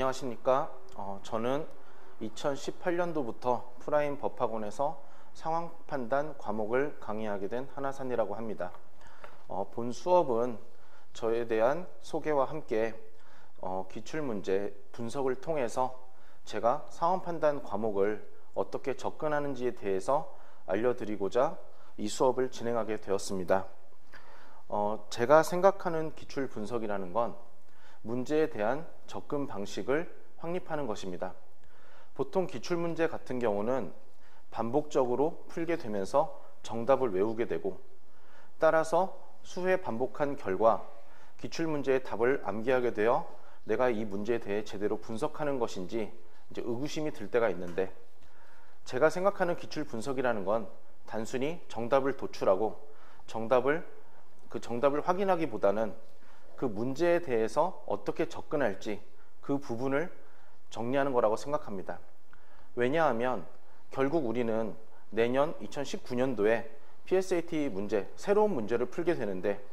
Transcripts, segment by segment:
안녕하십니까. 저는 2018년도부터 프라임 법학원에서 상황 판단 과목을 강의하게 된 한하산이라고 합니다. 본 수업은 저에 대한 소개와 함께 기출문제 분석을 통해서 제가 상황 판단 과목을 어떻게 접근하는지에 대해서 알려드리고자 이 수업을 진행하게 되었습니다. 제가 생각하는 기출 분석이라는 건 문제에 대한 접근 방식을 확립하는 것입니다. 보통 기출문제 같은 경우는 반복적으로 풀게 되면서 정답을 외우게 되고, 따라서 수회 반복한 결과 기출문제의 답을 암기하게 되어 내가 이 문제에 대해 제대로 분석하는 것인지 이제 의구심이 들 때가 있는데, 제가 생각하는 기출 분석이라는 건 단순히 정답을 도출하고 그 정답을 확인하기보다는 그 문제에 대해서 어떻게 접근할지 그 부분을 정리하는 거라고 생각합니다. 왜냐하면 결국 우리는 내년 2019년도에 PSAT 문제, 새로운 문제를 풀게 되는데,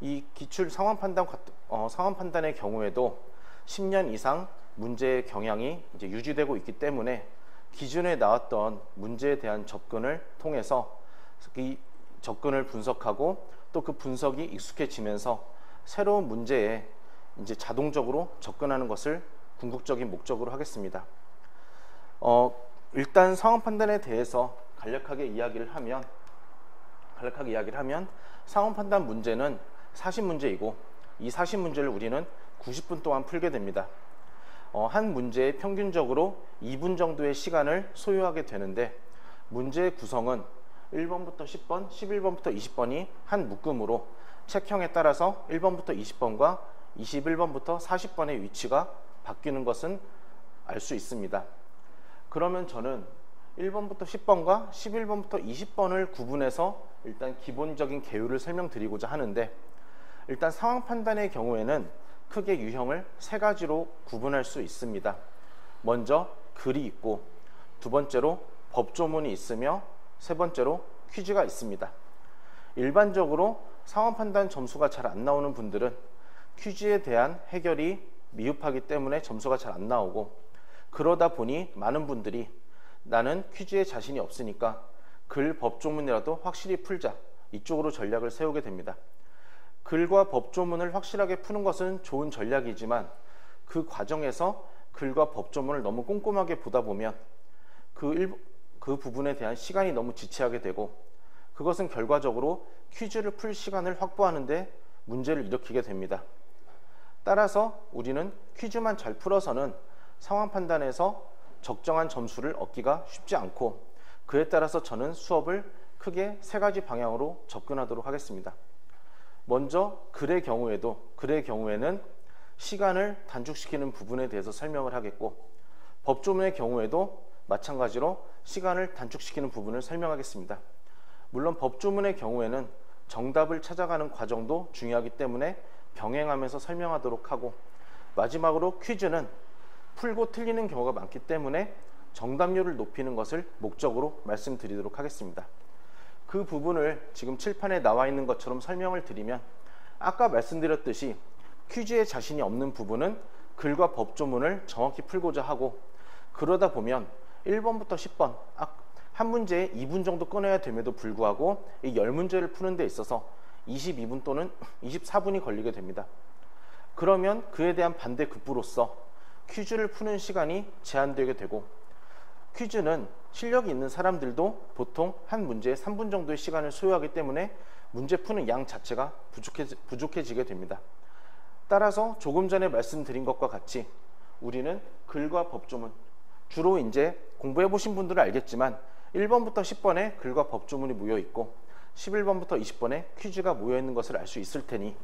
이 기출 상황 판단의 경우에도 10년 이상 문제의 경향이 이제 유지되고 있기 때문에 기존에 나왔던 문제에 대한 접근을 통해서 이 접근을 분석하고 또 그 분석이 익숙해지면서 새로운 문제에 이제 자동적으로 접근하는 것을 궁극적인 목적으로 하겠습니다. 일단 상황 판단에 대해서 간략하게 이야기를 하면 상황 판단 문제는 40문제이고 이 40문제를 우리는 90분 동안 풀게 됩니다. 한 문제에 평균적으로 2분 정도의 시간을 소요하게 되는데, 문제의 구성은 1번부터 10번, 11번부터 20번이 한 묶음으로 책형에 따라서 1번부터 20번과 21번부터 40번의 위치가 바뀌는 것은 알 수 있습니다. 그러면 저는 1번부터 10번과 11번부터 20번을 구분해서 일단 기본적인 개요를 설명드리고자 하는데, 일단 상황 판단의 경우에는 크게 유형을 세 가지로 구분할 수 있습니다. 먼저 글이 있고, 두 번째로 법조문이 있으며, 세 번째로 퀴즈가 있습니다. 일반적으로 상황 판단 점수가 잘 안 나오는 분들은 퀴즈에 대한 해결이 미흡하기 때문에 점수가 잘 안 나오고, 그러다 보니 많은 분들이 나는 퀴즈에 자신이 없으니까 글 법조문이라도 확실히 풀자, 이쪽으로 전략을 세우게 됩니다. 글과 법조문을 확실하게 푸는 것은 좋은 전략이지만 그 과정에서 글과 법조문을 너무 꼼꼼하게 보다 보면 그 부분에 대한 시간이 너무 지체하게 되고, 그것은 결과적으로 퀴즈를 풀 시간을 확보하는데 문제를 일으키게 됩니다. 따라서 우리는 퀴즈만 잘 풀어서는 상황 판단에서 적정한 점수를 얻기가 쉽지 않고, 그에 따라서 저는 수업을 크게 세 가지 방향으로 접근하도록 하겠습니다. 먼저 글의 경우에는 시간을 단축시키는 부분에 대해서 설명을 하겠고, 법조문의 경우에도 마찬가지로 시간을 단축시키는 부분을 설명하겠습니다. 물론 법조문의 경우에는 정답을 찾아가는 과정도 중요하기 때문에 병행하면서 설명하도록 하고, 마지막으로 퀴즈는 풀고 틀리는 경우가 많기 때문에 정답률을 높이는 것을 목적으로 말씀드리도록 하겠습니다. 그 부분을 지금 칠판에 나와 있는 것처럼 설명을 드리면, 아까 말씀드렸듯이 퀴즈에 자신이 없는 부분은 글과 법조문을 정확히 풀고자 하고, 그러다 보면 1번부터 10번 한 문제에 2분 정도 꺼내야 됨에도 불구하고 이 10문제를 푸는 데 있어서 22분 또는 24분이 걸리게 됩니다. 그러면 그에 대한 반대급부로서 퀴즈를 푸는 시간이 제한되게 되고, 퀴즈는 실력이 있는 사람들도 보통 한 문제에 3분 정도의 시간을 소요하기 때문에 문제 푸는 양 자체가 부족해지게 됩니다. 따라서 조금 전에 말씀드린 것과 같이 우리는 글과 법조문, 주로 이제 공부해 보신 분들은 알겠지만 1번부터 10번에 글과 법조문이 모여 있고 11번부터 20번에 퀴즈가 모여 있는 것을 알 수 있을 테니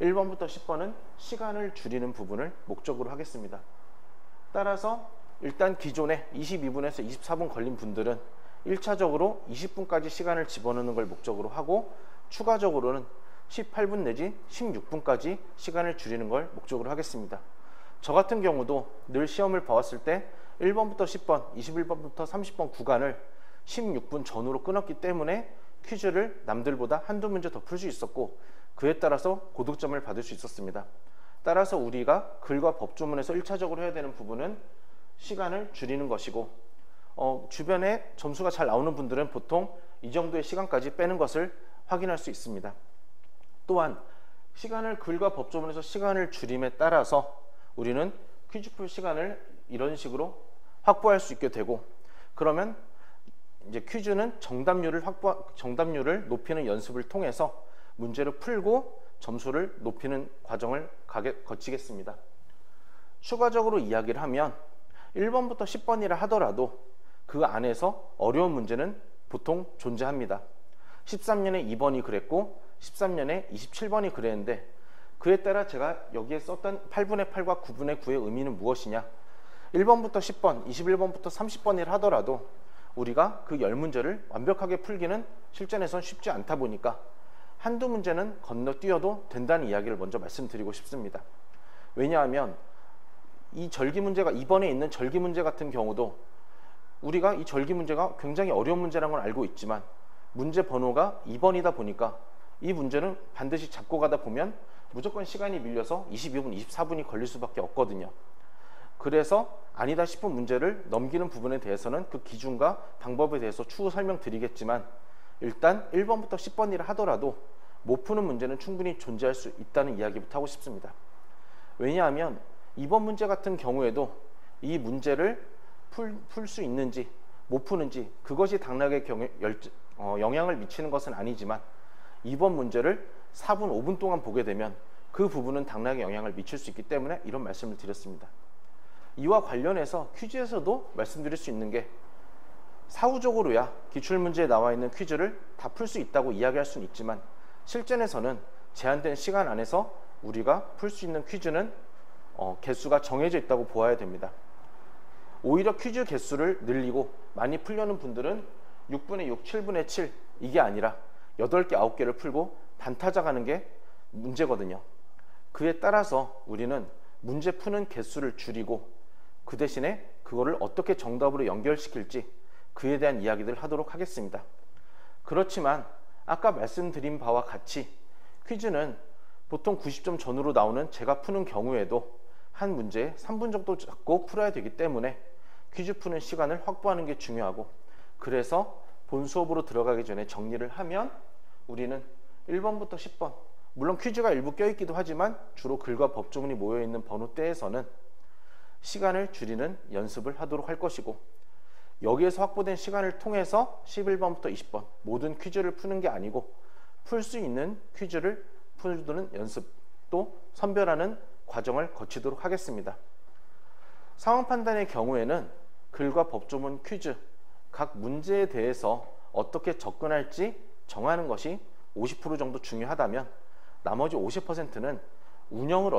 1번부터 10번은 시간을 줄이는 부분을 목적으로 하겠습니다. 따라서 일단 기존에 22분에서 24분 걸린 분들은 1차적으로 20분까지 시간을 집어넣는 걸 목적으로 하고, 추가적으로는 18분 내지 16분까지 시간을 줄이는 걸 목적으로 하겠습니다. 저 같은 경우도 늘 시험을 봐왔을 때 1번부터 10번, 21번부터 30번 구간을 16분 전후로 끊었기 때문에 퀴즈를 남들보다 한두 문제 더 풀 수 있었고, 그에 따라서 고득점을 받을 수 있었습니다. 따라서 우리가 글과 법조문에서 1차적으로 해야 되는 부분은 시간을 줄이는 것이고, 주변에 점수가 잘 나오는 분들은 보통 이 정도의 시간까지 빼는 것을 확인할 수 있습니다. 또한 시간을 글과 법조문에서 시간을 줄임에 따라서 우리는 퀴즈 풀 시간을 이런 식으로 확보할 수 있게 되고, 그러면 이제 퀴즈는 정답률을 높이는 연습을 통해서 문제를 풀고 점수를 높이는 과정을 거치겠습니다. 추가적으로 이야기를 하면 1번부터 10번이라 하더라도 그 안에서 어려운 문제는 보통 존재합니다. 13년에 2번이 그랬고 13년에 27번이 그랬는데, 그에 따라 제가 여기에 썼던 8분의 8과 9분의 9의 의미는 무엇이냐, 1번부터 10번, 21번부터 30번이라 하더라도 우리가 그 10문제를 완벽하게 풀기는 실전에선 쉽지 않다 보니까 한두 문제는 건너뛰어도 된다는 이야기를 먼저 말씀드리고 싶습니다. 왜냐하면 이 절기 문제가 2번에 있는 절기 문제 같은 경우도 우리가 이 절기 문제가 굉장히 어려운 문제라는 걸 알고 있지만 문제 번호가 2번이다 보니까 이 문제는 반드시 잡고 가다 보면 무조건 시간이 밀려서 22분, 24분이 걸릴 수밖에 없거든요. 그래서 아니다 싶은 문제를 넘기는 부분에 대해서는 그 기준과 방법에 대해서 추후 설명드리겠지만, 일단 1번부터 10번이라 하더라도 못 푸는 문제는 충분히 존재할 수 있다는 이야기부터 하고 싶습니다. 왜냐하면 이번 문제 같은 경우에도 이 문제를 풀 수 있는지 못 푸는지 그것이 당락에 영향을 미치는 것은 아니지만, 이번 문제를 4분, 5분 동안 보게 되면 그 부분은 당락에 영향을 미칠 수 있기 때문에 이런 말씀을 드렸습니다. 이와 관련해서 퀴즈에서도 말씀드릴 수 있는 게, 사후적으로야 기출문제에 나와 있는 퀴즈를 다 풀 수 있다고 이야기할 수는 있지만 실전에서는 제한된 시간 안에서 우리가 풀 수 있는 퀴즈는 개수가 정해져 있다고 보아야 됩니다. 오히려 퀴즈 개수를 늘리고 많이 풀려는 분들은 6분의 6, 7분의 7 이게 아니라 8개, 9개를 풀고 반타작하는 게 문제거든요. 그에 따라서 우리는 문제 푸는 개수를 줄이고 그 대신에 그거를 어떻게 정답으로 연결시킬지 그에 대한 이야기들을 하도록 하겠습니다. 그렇지만 아까 말씀드린 바와 같이 퀴즈는 보통 90점 전후로 나오는 제가 푸는 경우에도 한 문제에 3분 정도 잡고 풀어야 되기 때문에 퀴즈 푸는 시간을 확보하는 게 중요하고, 그래서 본 수업으로 들어가기 전에 정리를 하면 우리는 1번부터 10번, 물론 퀴즈가 일부 껴있기도 하지만 주로 글과 법조문이 모여있는 번호대에서는 시간을 줄이는 연습을 하도록 할 것이고, 여기에서 확보된 시간을 통해서 11번부터 20번 모든 퀴즈를 푸는 게 아니고 풀 수 있는 퀴즈를 푸는 연습도 선별하는 과정을 거치도록 하겠습니다. 상황 판단의 경우에는 글과 법조문 퀴즈 각 문제에 대해서 어떻게 접근할지 정하는 것이 50% 정도 중요하다면, 나머지 50%는 운영을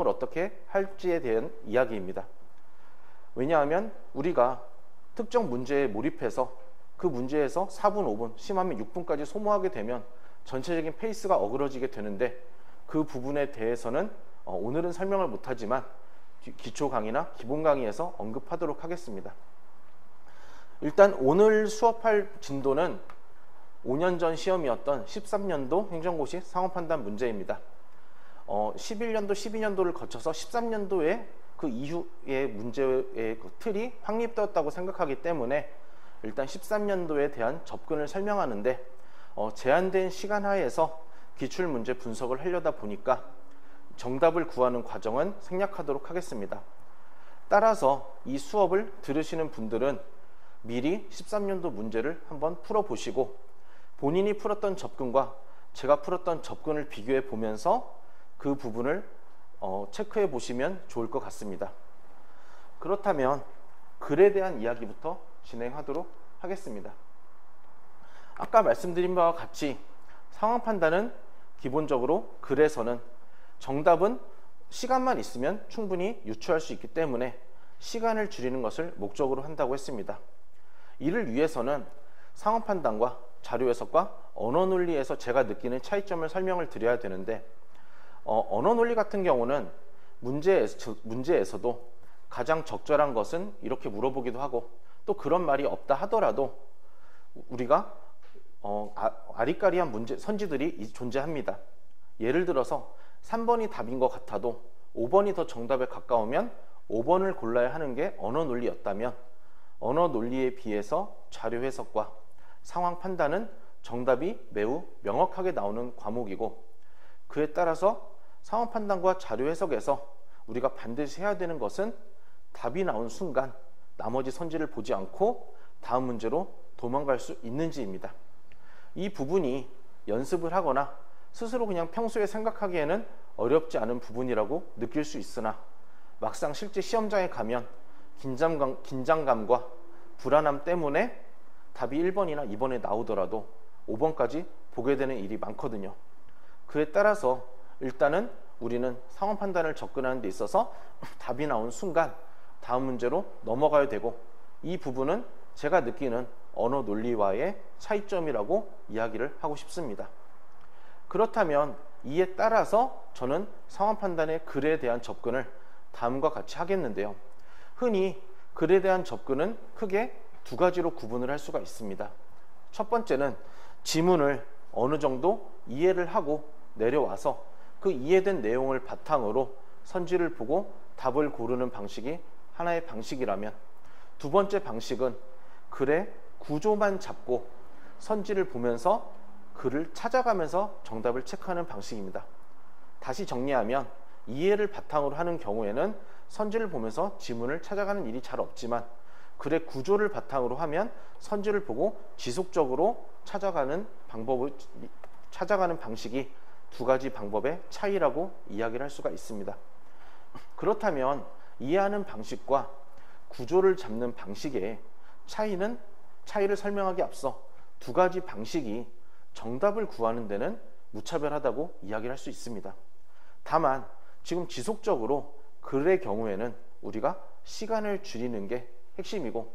어떻게 할지에 대한 이야기입니다. 왜냐하면 우리가 특정 문제에 몰입해서 그 문제에서 4분, 5분, 심하면 6분까지 소모하게 되면 전체적인 페이스가 어그러지게 되는데, 그 부분에 대해서는 오늘은 설명을 못하지만 기초 강의나 기본 강의에서 언급하도록 하겠습니다. 일단 오늘 수업할 진도는 5년 전 시험이었던 13년도 행정고시 상황판단 문제입니다. 11년도, 12년도를 거쳐서 13년도에 그 이후의 문제의 그 틀이 확립되었다고 생각하기 때문에 일단 13년도에 대한 접근을 설명하는데, 제한된 시간 하에서 기출문제 분석을 하려다 보니까 정답을 구하는 과정은 생략하도록 하겠습니다. 따라서 이 수업을 들으시는 분들은 미리 13년도 문제를 한번 풀어보시고 본인이 풀었던 접근과 제가 풀었던 접근을 비교해 보면서 그 부분을 체크해 보시면 좋을 것 같습니다. 그렇다면 글에 대한 이야기부터 진행하도록 하겠습니다. 아까 말씀드린 바와 같이 상황 판단은 기본적으로 글에서는 정답은 시간만 있으면 충분히 유추할 수 있기 때문에 시간을 줄이는 것을 목적으로 한다고 했습니다. 이를 위해서는 상황 판단과 자료 해석과 언어 논리에서 제가 느끼는 차이점을 설명을 드려야 되는데, 언어 논리 같은 경우는 문제에서도 가장 적절한 것은 이렇게 물어보기도 하고, 또 그런 말이 없다 하더라도 우리가 아리까리한 선지들이 존재합니다. 예를 들어서 3번이 답인 것 같아도 5번이 더 정답에 가까우면 5번을 골라야 하는 게 언어 논리였다면, 언어 논리에 비해서 자료 해석과 상황 판단은 정답이 매우 명확하게 나오는 과목이고, 그에 따라서 상황 판단과 자료 해석에서 우리가 반드시 해야 되는 것은 답이 나온 순간 나머지 선지를 보지 않고 다음 문제로 도망갈 수 있는지입니다. 이 부분이 연습을 하거나 스스로 그냥 평소에 생각하기에는 어렵지 않은 부분이라고 느낄 수 있으나, 막상 실제 시험장에 가면 긴장감과 불안함 때문에 답이 1번이나 2번에 나오더라도 5번까지 보게 되는 일이 많거든요. 그에 따라서 일단은 우리는 상황 판단을 접근하는 데 있어서 답이 나온 순간 다음 문제로 넘어가야 되고, 이 부분은 제가 느끼는 언어 논리와의 차이점이라고 이야기를 하고 싶습니다. 그렇다면 이에 따라서 저는 상황 판단의 글에 대한 접근을 다음과 같이 하겠는데요. 흔히 글에 대한 접근은 크게 두 가지로 구분을 할 수가 있습니다. 첫 번째는 지문을 어느 정도 이해를 하고 내려와서 그 이해된 내용을 바탕으로 선지를 보고 답을 고르는 방식이 하나의 방식이라면, 두 번째 방식은 글의 구조만 잡고 선지를 보면서 글을 찾아가면서 정답을 체크하는 방식입니다. 다시 정리하면, 이해를 바탕으로 하는 경우에는 선지를 보면서 지문을 찾아가는 일이 잘 없지만, 글의 구조를 바탕으로 하면 선지를 보고 지속적으로 찾아가는 방식이 두 가지 방법의 차이라고 이야기를 할 수가 있습니다. 그렇다면 이해하는 방식과 구조를 잡는 방식의 차이를 설명하기 앞서 두 가지 방식이 정답을 구하는 데는 무차별하다고 이야기를 할 수 있습니다. 다만 지금 지속적으로 글의 경우에는 우리가 시간을 줄이는 게 핵심이고,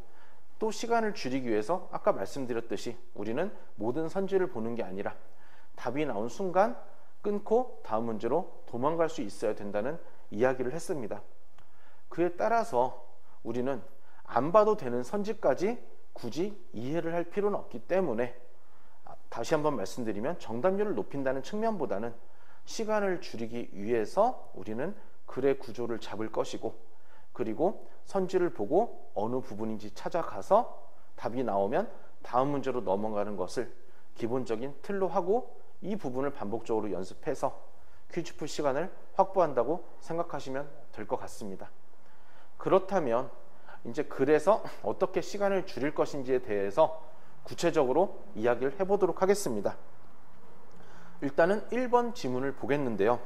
또 시간을 줄이기 위해서 아까 말씀드렸듯이 우리는 모든 선지를 보는 게 아니라 답이 나온 순간 끊고 다음 문제로 도망갈 수 있어야 된다는 이야기를 했습니다. 그에 따라서 우리는 안 봐도 되는 선지까지 굳이 이해를 할 필요는 없기 때문에, 다시 한번 말씀드리면 정답률을 높인다는 측면보다는 시간을 줄이기 위해서 우리는 글의 구조를 잡을 것이고, 그리고 선지를 보고 어느 부분인지 찾아가서 답이 나오면 다음 문제로 넘어가는 것을 기본적인 틀로 하고, 이 부분을 반복적으로 연습해서 퀴즈 풀 시간을 확보한다고 생각하시면 될 것 같습니다. 그렇다면 이제 글에서 어떻게 시간을 줄일 것인지에 대해서 구체적으로 이야기를 해보도록 하겠습니다. 일단은 1번 지문을 보겠는데요.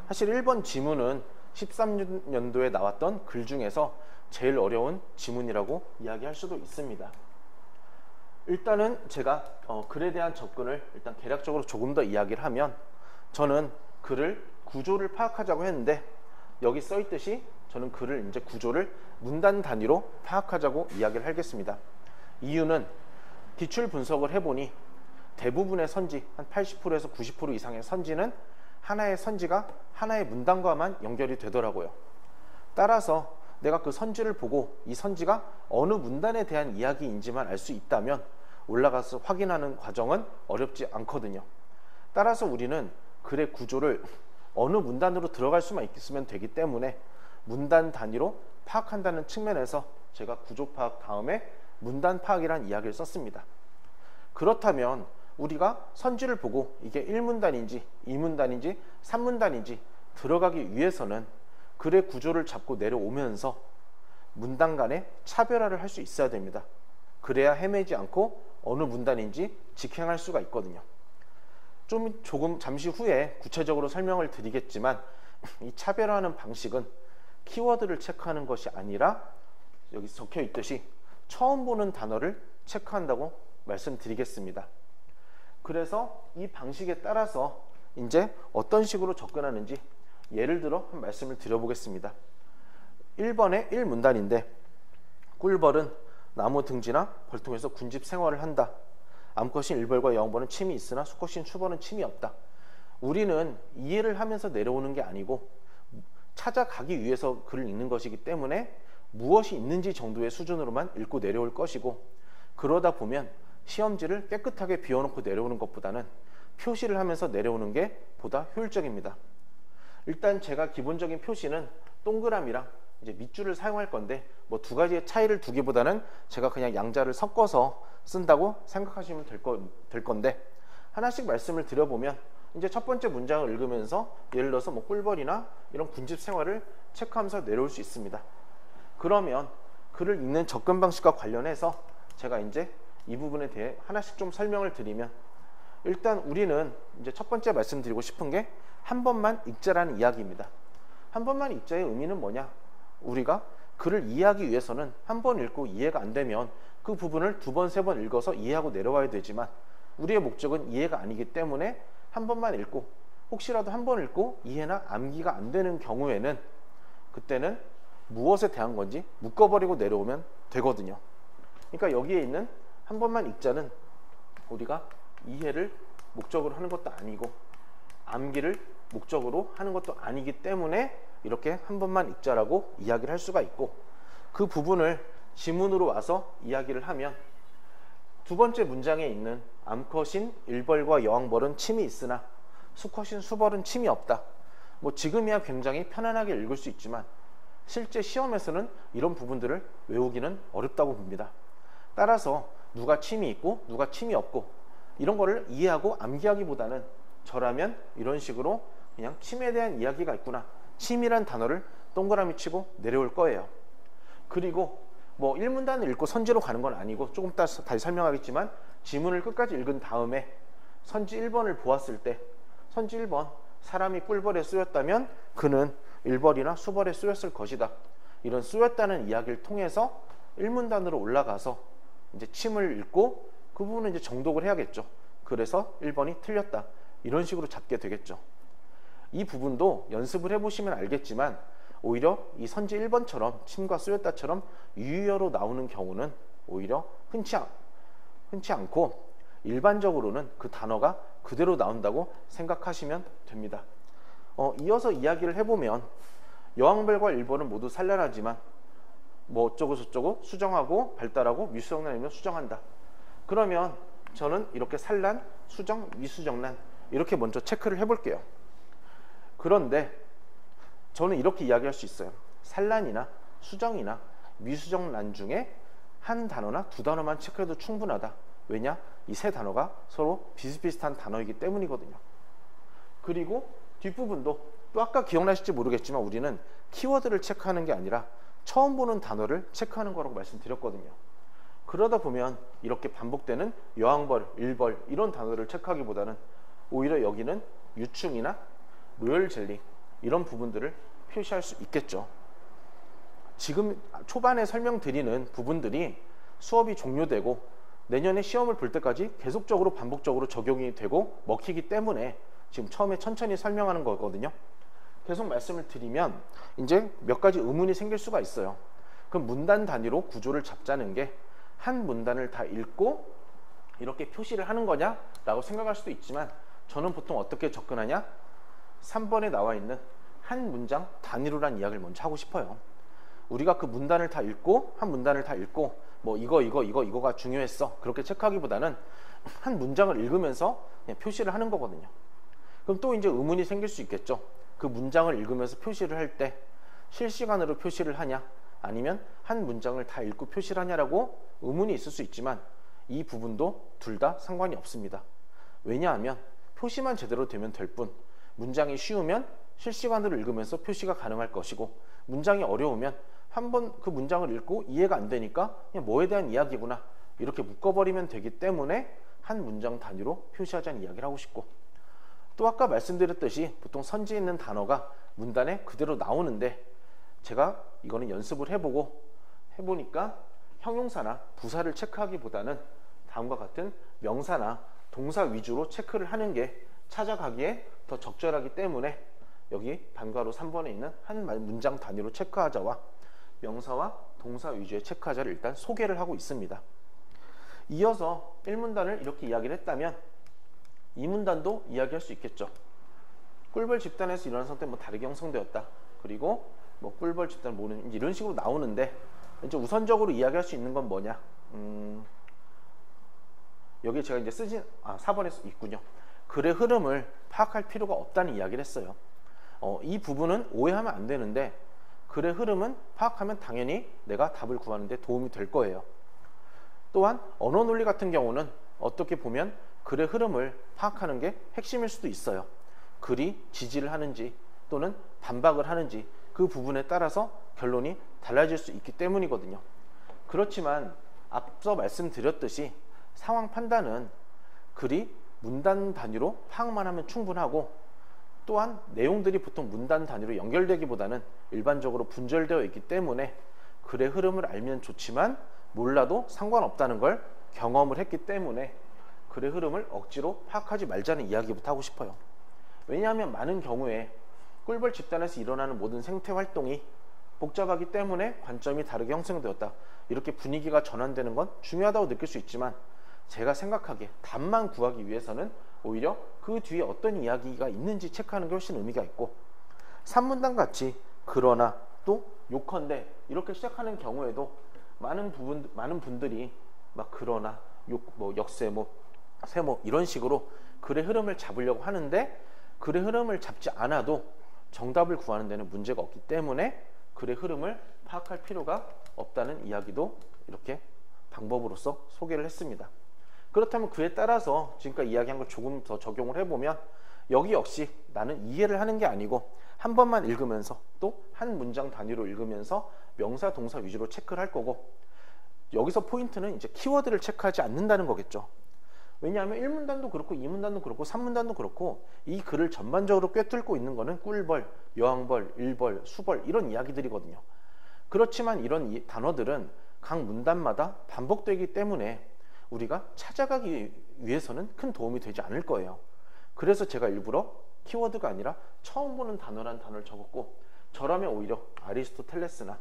사실 1번 지문은 13년도에 나왔던 글 중에서 제일 어려운 지문이라고 이야기할 수도 있습니다. 일단은 제가 글에 대한 접근을 일단 개략적으로 조금 더 이야기를 하면, 저는 글을 구조를 파악하자고 했는데, 여기 써 있듯이 저는 글을 이제 구조를 문단 단위로 파악하자고 이야기를 하겠습니다. 이유는 기출 분석을 해보니 대부분의 선지, 한 80%에서 90% 이상의 선지는 하나의 선지가 하나의 문단과만 연결이 되더라고요. 따라서 내가 그 선지를 보고 이 선지가 어느 문단에 대한 이야기인지만 알 수 있다면 올라가서 확인하는 과정은 어렵지 않거든요. 따라서 우리는 글의 구조를 어느 문단으로 들어갈 수만 있으면 되기 때문에 문단 단위로 파악한다는 측면에서 제가 구조 파악 다음에 문단 파악이라는 이야기를 썼습니다. 그렇다면 우리가 선지를 보고 이게 1문단인지 2문단인지 3문단인지 들어가기 위해서는 글의 구조를 잡고 내려오면서 문단 간의 차별화를 할 수 있어야 됩니다. 그래야 헤매지 않고 어느 문단인지 직행할 수가 있거든요. 조금 잠시 후에 구체적으로 설명을 드리겠지만, 이 차별화하는 방식은 키워드를 체크하는 것이 아니라 여기 적혀 있듯이 처음 보는 단어를 체크한다고 말씀드리겠습니다. 그래서 이 방식에 따라서 이제 어떤 식으로 접근하는지 예를 들어 한 말씀을 드려보겠습니다. 1번의 1문단인데, 꿀벌은 나무 등지나 벌통에서 군집 생활을 한다. 암컷인 일벌과 여왕벌은 침이 있으나 수컷인 추벌은 침이 없다. 우리는 이해를 하면서 내려오는 게 아니고 찾아가기 위해서 글을 읽는 것이기 때문에 무엇이 있는지 정도의 수준으로만 읽고 내려올 것이고, 그러다 보면 시험지를 깨끗하게 비워놓고 내려오는 것보다는 표시를 하면서 내려오는 게 보다 효율적입니다. 일단 제가 기본적인 표시는 동그라미랑 이제 밑줄을 사용할 건데 뭐 두 가지의 차이를 두기보다는 제가 그냥 양자를 섞어서 쓴다고 생각하시면 될 건데, 하나씩 말씀을 드려보면 이제 첫 번째 문장을 읽으면서 예를 들어서 뭐 꿀벌이나 이런 군집 생활을 체크하면서 내려올 수 있습니다. 그러면 글을 읽는 접근 방식과 관련해서 제가 이제 이 부분에 대해 하나씩 좀 설명을 드리면, 일단 우리는 이제 첫 번째 말씀드리고 싶은 게 한 번만 읽자라는 이야기입니다. 한 번만 읽자의 의미는 뭐냐? 우리가 글을 이해하기 위해서는 한 번 읽고 이해가 안 되면 그 부분을 두 번, 세 번 읽어서 이해하고 내려와야 되지만, 우리의 목적은 이해가 아니기 때문에 한 번만 읽고 혹시라도 한 번 읽고 이해나 암기가 안 되는 경우에는 그때는 무엇에 대한 건지 묶어버리고 내려오면 되거든요. 그러니까 여기에 있는 한 번만 읽자는 우리가 이해를 목적으로 하는 것도 아니고 암기를 목적으로 하는 것도 아니기 때문에 이렇게 한 번만 읽자라고 이야기를 할 수가 있고, 그 부분을 지문으로 와서 이야기를 하면 두 번째 문장에 있는 암컷인 일벌과 여왕벌은 침이 있으나 수컷인 수벌은 침이 없다. 뭐 지금이야 굉장히 편안하게 읽을 수 있지만 실제 시험에서는 이런 부분들을 외우기는 어렵다고 봅니다. 따라서 누가 침이 있고 누가 침이 없고 이런 거를 이해하고 암기하기보다는 저라면 이런 식으로 그냥 침에 대한 이야기가 있구나, 침이란 단어를 동그라미 치고 내려올 거예요. 그리고 뭐 1문단을 읽고 선지로 가는 건 아니고 조금 이따 다시 설명하겠지만, 지문을 끝까지 읽은 다음에 선지 1번을 보았을 때 선지 1번 사람이 꿀벌에 쏘였다면 그는 일벌이나 수벌에 쏘였을 것이다, 이런 쏘였다는 이야기를 통해서 1문단으로 올라가서 이제 침을 읽고 그 부분은 이제 정독을 해야겠죠. 그래서 1번이 틀렸다, 이런 식으로 잡게 되겠죠. 이 부분도 연습을 해보시면 알겠지만 오히려 이 선지 1번처럼 침과 쏘였다처럼 유의어로 나오는 경우는 오히려 흔치 않고 일반적으로는 그 단어가 그대로 나온다고 생각하시면 됩니다. 이어서 이야기를 해보면 여왕벌과 일벌은 모두 산란하지만 뭐 어쩌고 저쩌고 수정하고 발달하고 미수정란이면 수정한다. 그러면 저는 이렇게 산란, 수정, 미수정란 이렇게 먼저 체크를 해볼게요. 그런데 저는 이렇게 이야기할 수 있어요. 산란이나 수정이나 미수정란 중에 한 단어나 두 단어만 체크해도 충분하다. 왜냐? 이 세 단어가 서로 비슷비슷한 단어이기 때문이거든요. 그리고 뒷부분도 또 아까 기억나실지 모르겠지만 우리는 키워드를 체크하는 게 아니라 처음 보는 단어를 체크하는 거라고 말씀드렸거든요. 그러다 보면 이렇게 반복되는 여왕벌, 일벌 이런 단어를 체크하기보다는 오히려 여기는 유충이나 로열젤리 이런 부분들을 표시할 수 있겠죠. 지금 초반에 설명드리는 부분들이 수업이 종료되고 내년에 시험을 볼 때까지 계속적으로 반복적으로 적용이 되고 먹히기 때문에 지금 처음에 천천히 설명하는 거거든요. 계속 말씀을 드리면 이제 몇 가지 의문이 생길 수가 있어요. 그럼 문단 단위로 구조를 잡자는 게 한 문단을 다 읽고 이렇게 표시를 하는 거냐? 라고 생각할 수도 있지만 저는 보통 어떻게 접근하냐? 3번에 나와 있는 한 문장 단위로란 이야기를 먼저 하고 싶어요. 우리가 그 문단을 다 읽고 한 문단을 다 읽고 뭐 이거가 중요했어 그렇게 체크하기보다는 한 문장을 읽으면서 그냥 표시를 하는 거거든요. 그럼 또 이제 의문이 생길 수 있겠죠. 그 문장을 읽으면서 표시를 할 때 실시간으로 표시를 하냐 아니면 한 문장을 다 읽고 표시를 하냐라고 의문이 있을 수 있지만 이 부분도 둘 다 상관이 없습니다. 왜냐하면 표시만 제대로 되면 될 뿐, 문장이 쉬우면 실시간으로 읽으면서 표시가 가능할 것이고 문장이 어려우면 한번 그 문장을 읽고 이해가 안 되니까 그냥 뭐에 대한 이야기구나 이렇게 묶어버리면 되기 때문에 한 문장 단위로 표시하자는 이야기를 하고 싶고, 또 아까 말씀드렸듯이 보통 선지에 있는 단어가 문단에 그대로 나오는데 제가 이거는 연습을 해보니까 형용사나 부사를 체크하기보다는 다음과 같은 명사나 동사 위주로 체크를 하는 게 찾아가기에 더 적절하기 때문에 여기 반괄호 3번에 있는 한 문장 단위로 체크하자와 명사와 동사 위주의 체크하자를 일단 소개를 하고 있습니다. 이어서 1문단을 이렇게 이야기를 했다면 2문단도 이야기할 수 있겠죠. 꿀벌 집단에서 일어난 상태 뭐 다르게 형성되었다. 그리고 뭐 꿀벌 집단 모르는 이런 식으로 나오는데 이제 우선적으로 이야기할 수 있는 건 뭐냐? 여기 제가 이제 쓰진 4번에 있군요. 글의 흐름을 파악할 필요가 없다는 이야기를 했어요. 이 부분은 오해하면 안 되는데 글의 흐름은 파악하면 당연히 내가 답을 구하는 데 도움이 될 거예요. 또한 언어 논리 같은 경우는 어떻게 보면 글의 흐름을 파악하는 게 핵심일 수도 있어요. 글이 지지를 하는지 또는 반박을 하는지 그 부분에 따라서 결론이 달라질 수 있기 때문이거든요. 그렇지만 앞서 말씀드렸듯이 상황 판단은 글이 문단 단위로 파악만 하면 충분하고, 또한 내용들이 보통 문단 단위로 연결되기보다는 일반적으로 분절되어 있기 때문에 글의 흐름을 알면 좋지만 몰라도 상관없다는 걸 경험을 했기 때문에 글의 흐름을 억지로 파악하지 말자는 이야기부터 하고 싶어요. 왜냐하면 많은 경우에 꿀벌 집단에서 일어나는 모든 생태 활동이 복잡하기 때문에 관점이 다르게 형성되었다, 이렇게 분위기가 전환되는 건 중요하다고 느낄 수 있지만, 제가 생각하기에 답만 구하기 위해서는 오히려 그 뒤에 어떤 이야기가 있는지 체크하는 게 훨씬 의미가 있고, 산문단 같이 그러나 또 요컨대 이렇게 시작하는 경우에도 많은 분들이 막 그러나 역세모 세모 이런 식으로 글의 흐름을 잡으려고 하는데, 글의 흐름을 잡지 않아도 정답을 구하는 데는 문제가 없기 때문에 글의 흐름을 파악할 필요가 없다는 이야기도 이렇게 방법으로서 소개를 했습니다. 그렇다면 그에 따라서 지금까지 이야기한 걸 조금 더 적용을 해보면, 여기 역시 나는 이해를 하는 게 아니고 한 번만 읽으면서 또 한 문장 단위로 읽으면서 명사 동사 위주로 체크를 할 거고, 여기서 포인트는 이제 키워드를 체크하지 않는다는 거겠죠. 왜냐하면 1문단도 그렇고 2문단도 그렇고 3문단도 그렇고 이 글을 전반적으로 꿰뚫고 있는 거는 꿀벌, 여왕벌, 일벌, 수벌 이런 이야기들이거든요. 그렇지만 이런 단어들은 각 문단마다 반복되기 때문에 우리가 찾아가기 위해서는 큰 도움이 되지 않을 거예요. 그래서 제가 일부러 키워드가 아니라 처음 보는 단어란 단어를 적었고, 저라면 오히려 아리스토텔레스나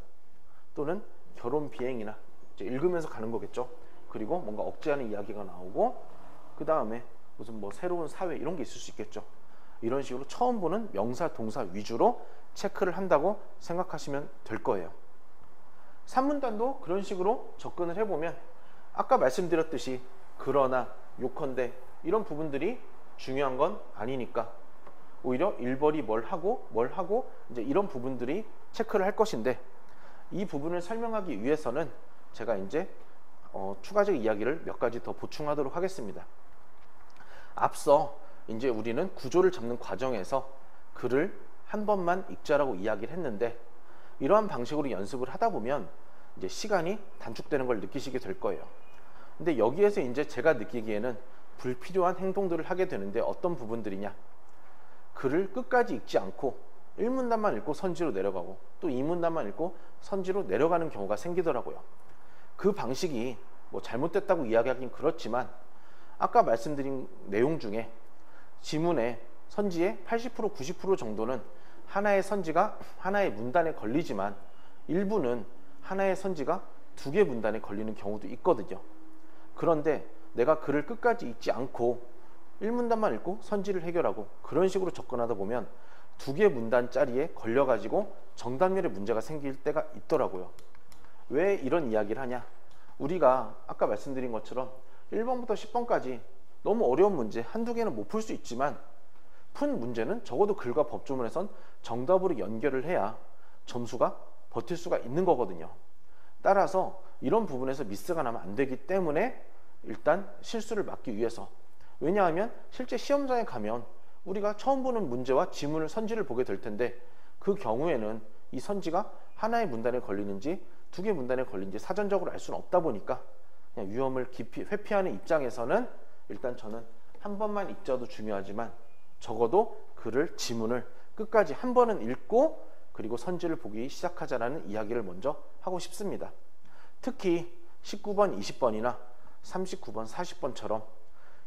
또는 결혼 비행이나 이제 읽으면서 가는 거겠죠. 그리고 뭔가 억제하는 이야기가 나오고, 그 다음에 무슨 뭐 새로운 사회 이런 게 있을 수 있겠죠. 이런 식으로 처음 보는 명사 동사 위주로 체크를 한다고 생각하시면 될 거예요. 산문단도 그런 식으로 접근을 해보면 아까 말씀드렸듯이 그러나 요컨대 이런 부분들이 중요한 건 아니니까 오히려 일벌이 뭘 하고 이제 이런 부분들이 체크를 할 것인데, 이 부분을 설명하기 위해서는 제가 이제 추가적 이야기를 몇 가지 더 보충하도록 하겠습니다. 앞서 이제 우리는 구조를 잡는 과정에서 글을 한 번만 읽자라고 이야기를 했는데, 이러한 방식으로 연습을 하다 보면 이제 시간이 단축되는 걸 느끼시게 될 거예요. 근데 여기에서 이제 제가 느끼기에는 불필요한 행동들을 하게 되는데, 어떤 부분들이냐, 글을 끝까지 읽지 않고 1문단만 읽고 선지로 내려가고 또 2문단만 읽고 선지로 내려가는 경우가 생기더라고요. 그 방식이 뭐 잘못됐다고 이야기하긴 그렇지만, 아까 말씀드린 내용 중에 지문의 선지의 80% 90% 정도는 하나의 선지가 하나의 문단에 걸리지만, 일부는 하나의 선지가 두 개 문단에 걸리는 경우도 있거든요. 그런데 내가 글을 끝까지 읽지 않고 1문단만 읽고 선지를 해결하고 그런 식으로 접근하다 보면 두 개 문단짜리에 걸려가지고 정답률에 문제가 생길 때가 있더라고요. 왜 이런 이야기를 하냐, 우리가 아까 말씀드린 것처럼 1번부터 10번까지 너무 어려운 문제 한두 개는 못 풀 수 있지만, 푼 문제는 적어도 글과 법조문에선 정답으로 연결을 해야 점수가 버틸 수가 있는 거거든요. 따라서 이런 부분에서 미스가 나면 안 되기 때문에 일단 실수를 막기 위해서, 왜냐하면 실제 시험장에 가면 우리가 처음 보는 문제와 지문을 선지를 보게 될 텐데, 그 경우에는 이 선지가 하나의 문단에 걸리는지 두 개 문단에 걸리는지 사전적으로 알 수는 없다 보니까 그냥 위험을 깊이 회피하는 입장에서는 일단 저는 한 번만 읽자도 중요하지만 적어도 글을 지문을 끝까지 한 번은 읽고 그리고 선지를 보기 시작하자라는 이야기를 먼저 하고 싶습니다. 특히 19번, 20번이나 39번, 40번처럼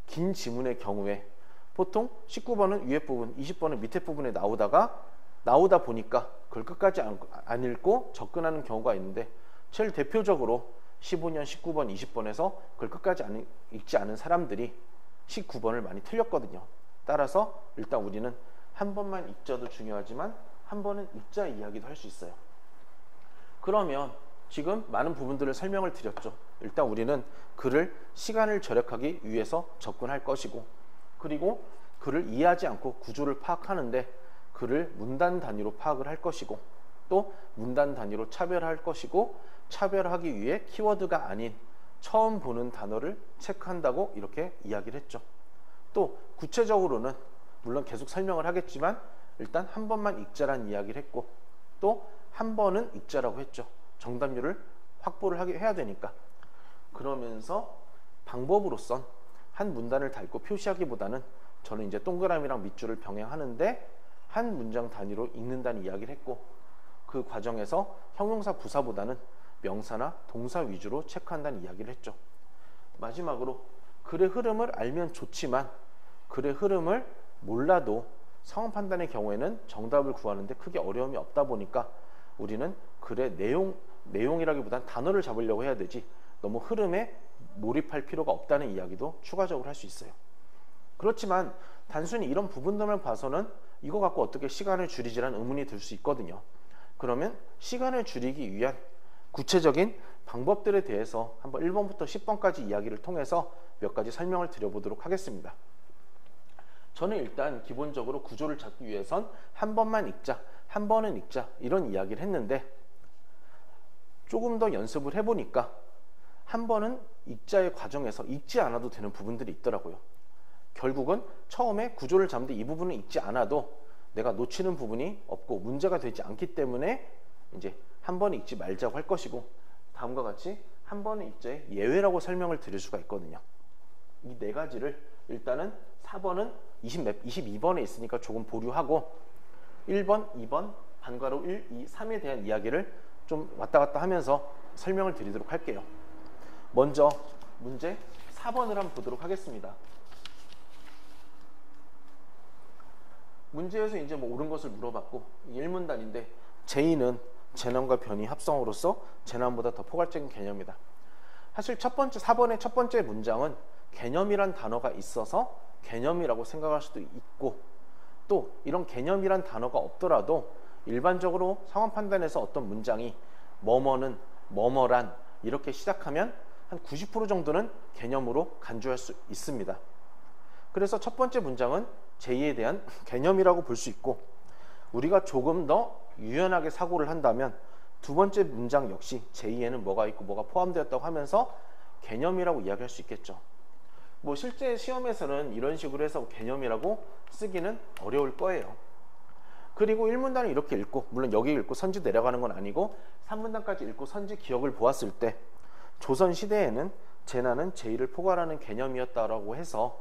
긴 지문의 경우에 보통 19번은 위에 부분, 20번은 밑에 부분에 나오다 보니까 그걸 끝까지 안 읽고 접근하는 경우가 있는데, 제일 대표적으로 15년, 19번, 20번에서 그걸 끝까지 읽지 않은 사람들이 19번을 많이 틀렸거든요. 따라서 일단 우리는 한 번만 읽자도 중요하지만 한 번은 읽자 이야기도 할 수 있어요. 그러면 지금 많은 부분들을 설명을 드렸죠. 일단 우리는 글을 시간을 절약하기 위해서 접근할 것이고, 그리고 글을 이해하지 않고 구조를 파악하는데 글을 문단 단위로 파악을 할 것이고 또 문단 단위로 차별할 것이고 차별하기 위해 키워드가 아닌 처음 보는 단어를 체크한다고 이렇게 이야기를 했죠. 또 구체적으로는 물론 계속 설명을 하겠지만 일단 한 번만 읽자라는 이야기를 했고 또 한 번은 읽자라고 했죠. 정답률을 확보를 해야 되니까. 그러면서 방법으로선 한 문단을 닳고 표시하기보다는 저는 이제 동그라미랑 밑줄을 병행하는데 한 문장 단위로 읽는다는 이야기를 했고 그 과정에서 형용사 부사보다는 명사나 동사 위주로 체크한다는 이야기를 했죠. 마지막으로 글의 흐름을 알면 좋지만 글의 흐름을 몰라도 상황 판단의 경우에는 정답을 구하는데 크게 어려움이 없다 보니까 우리는 글의 내용이라기보단 단어를 잡으려고 해야 되지 너무 흐름에 몰입할 필요가 없다는 이야기도 추가적으로 할 수 있어요. 그렇지만 단순히 이런 부분들만 봐서는 이거 갖고 어떻게 시간을 줄이지라는 의문이 들 수 있거든요. 그러면 시간을 줄이기 위한 구체적인 방법들에 대해서 한번 1번부터 10번까지 이야기를 통해서 몇 가지 설명을 드려보도록 하겠습니다. 저는 일단 기본적으로 구조를 잡기 위해선 한 번만 읽자, 한 번은 읽자 이런 이야기를 했는데 조금 더 연습을 해보니까 한 번은 읽자의 과정에서 읽지 않아도 되는 부분들이 있더라고요. 결국은 처음에 구조를 잡는데 이 부분은 읽지 않아도 내가 놓치는 부분이 없고 문제가 되지 않기 때문에 이제 한 번 읽지 말자고 할 것이고 다음과 같이 한 번은 읽자의 예외라고 설명을 드릴 수가 있거든요. 이 네 가지를 일단은 4번은 22번에 있으니까 조금 보류하고 1번, 2번, 반괄호 1, 2, 3에 대한 이야기를 좀 왔다 갔다 하면서 설명을 드리도록 할게요. 먼저 문제 4번을 한번 보도록 하겠습니다. 문제에서 이제 뭐 옳은 것을 물어봤고 1문단인데 제2는 재난과 변이 합성어로서 재난보다 더 포괄적인 개념이다. 사실 4번의 첫 번째 문장은 개념이란 단어가 있어서 개념이라고 생각할 수도 있고 또 이런 개념이란 단어가 없더라도 일반적으로 상황 판단에서 어떤 문장이 뭐뭐는 뭐뭐란 이렇게 시작하면 한 90% 정도는 개념으로 간주할 수 있습니다. 그래서 첫 번째 문장은 제2에 대한 개념이라고 볼 수 있고 우리가 조금 더 유연하게 사고를 한다면 두 번째 문장 역시 제2에는 뭐가 있고 뭐가 포함되었다고 하면서 개념이라고 이야기할 수 있겠죠. 뭐 실제 시험에서는 이런 식으로 해서 개념이라고 쓰기는 어려울 거예요. 그리고 1문단을 이렇게 읽고 물론 여기 읽고 선지 내려가는 건 아니고 3문단까지 읽고 선지 기억을 보았을 때 조선시대에는 재난은 제2를 포괄하는 개념이었다라고 해서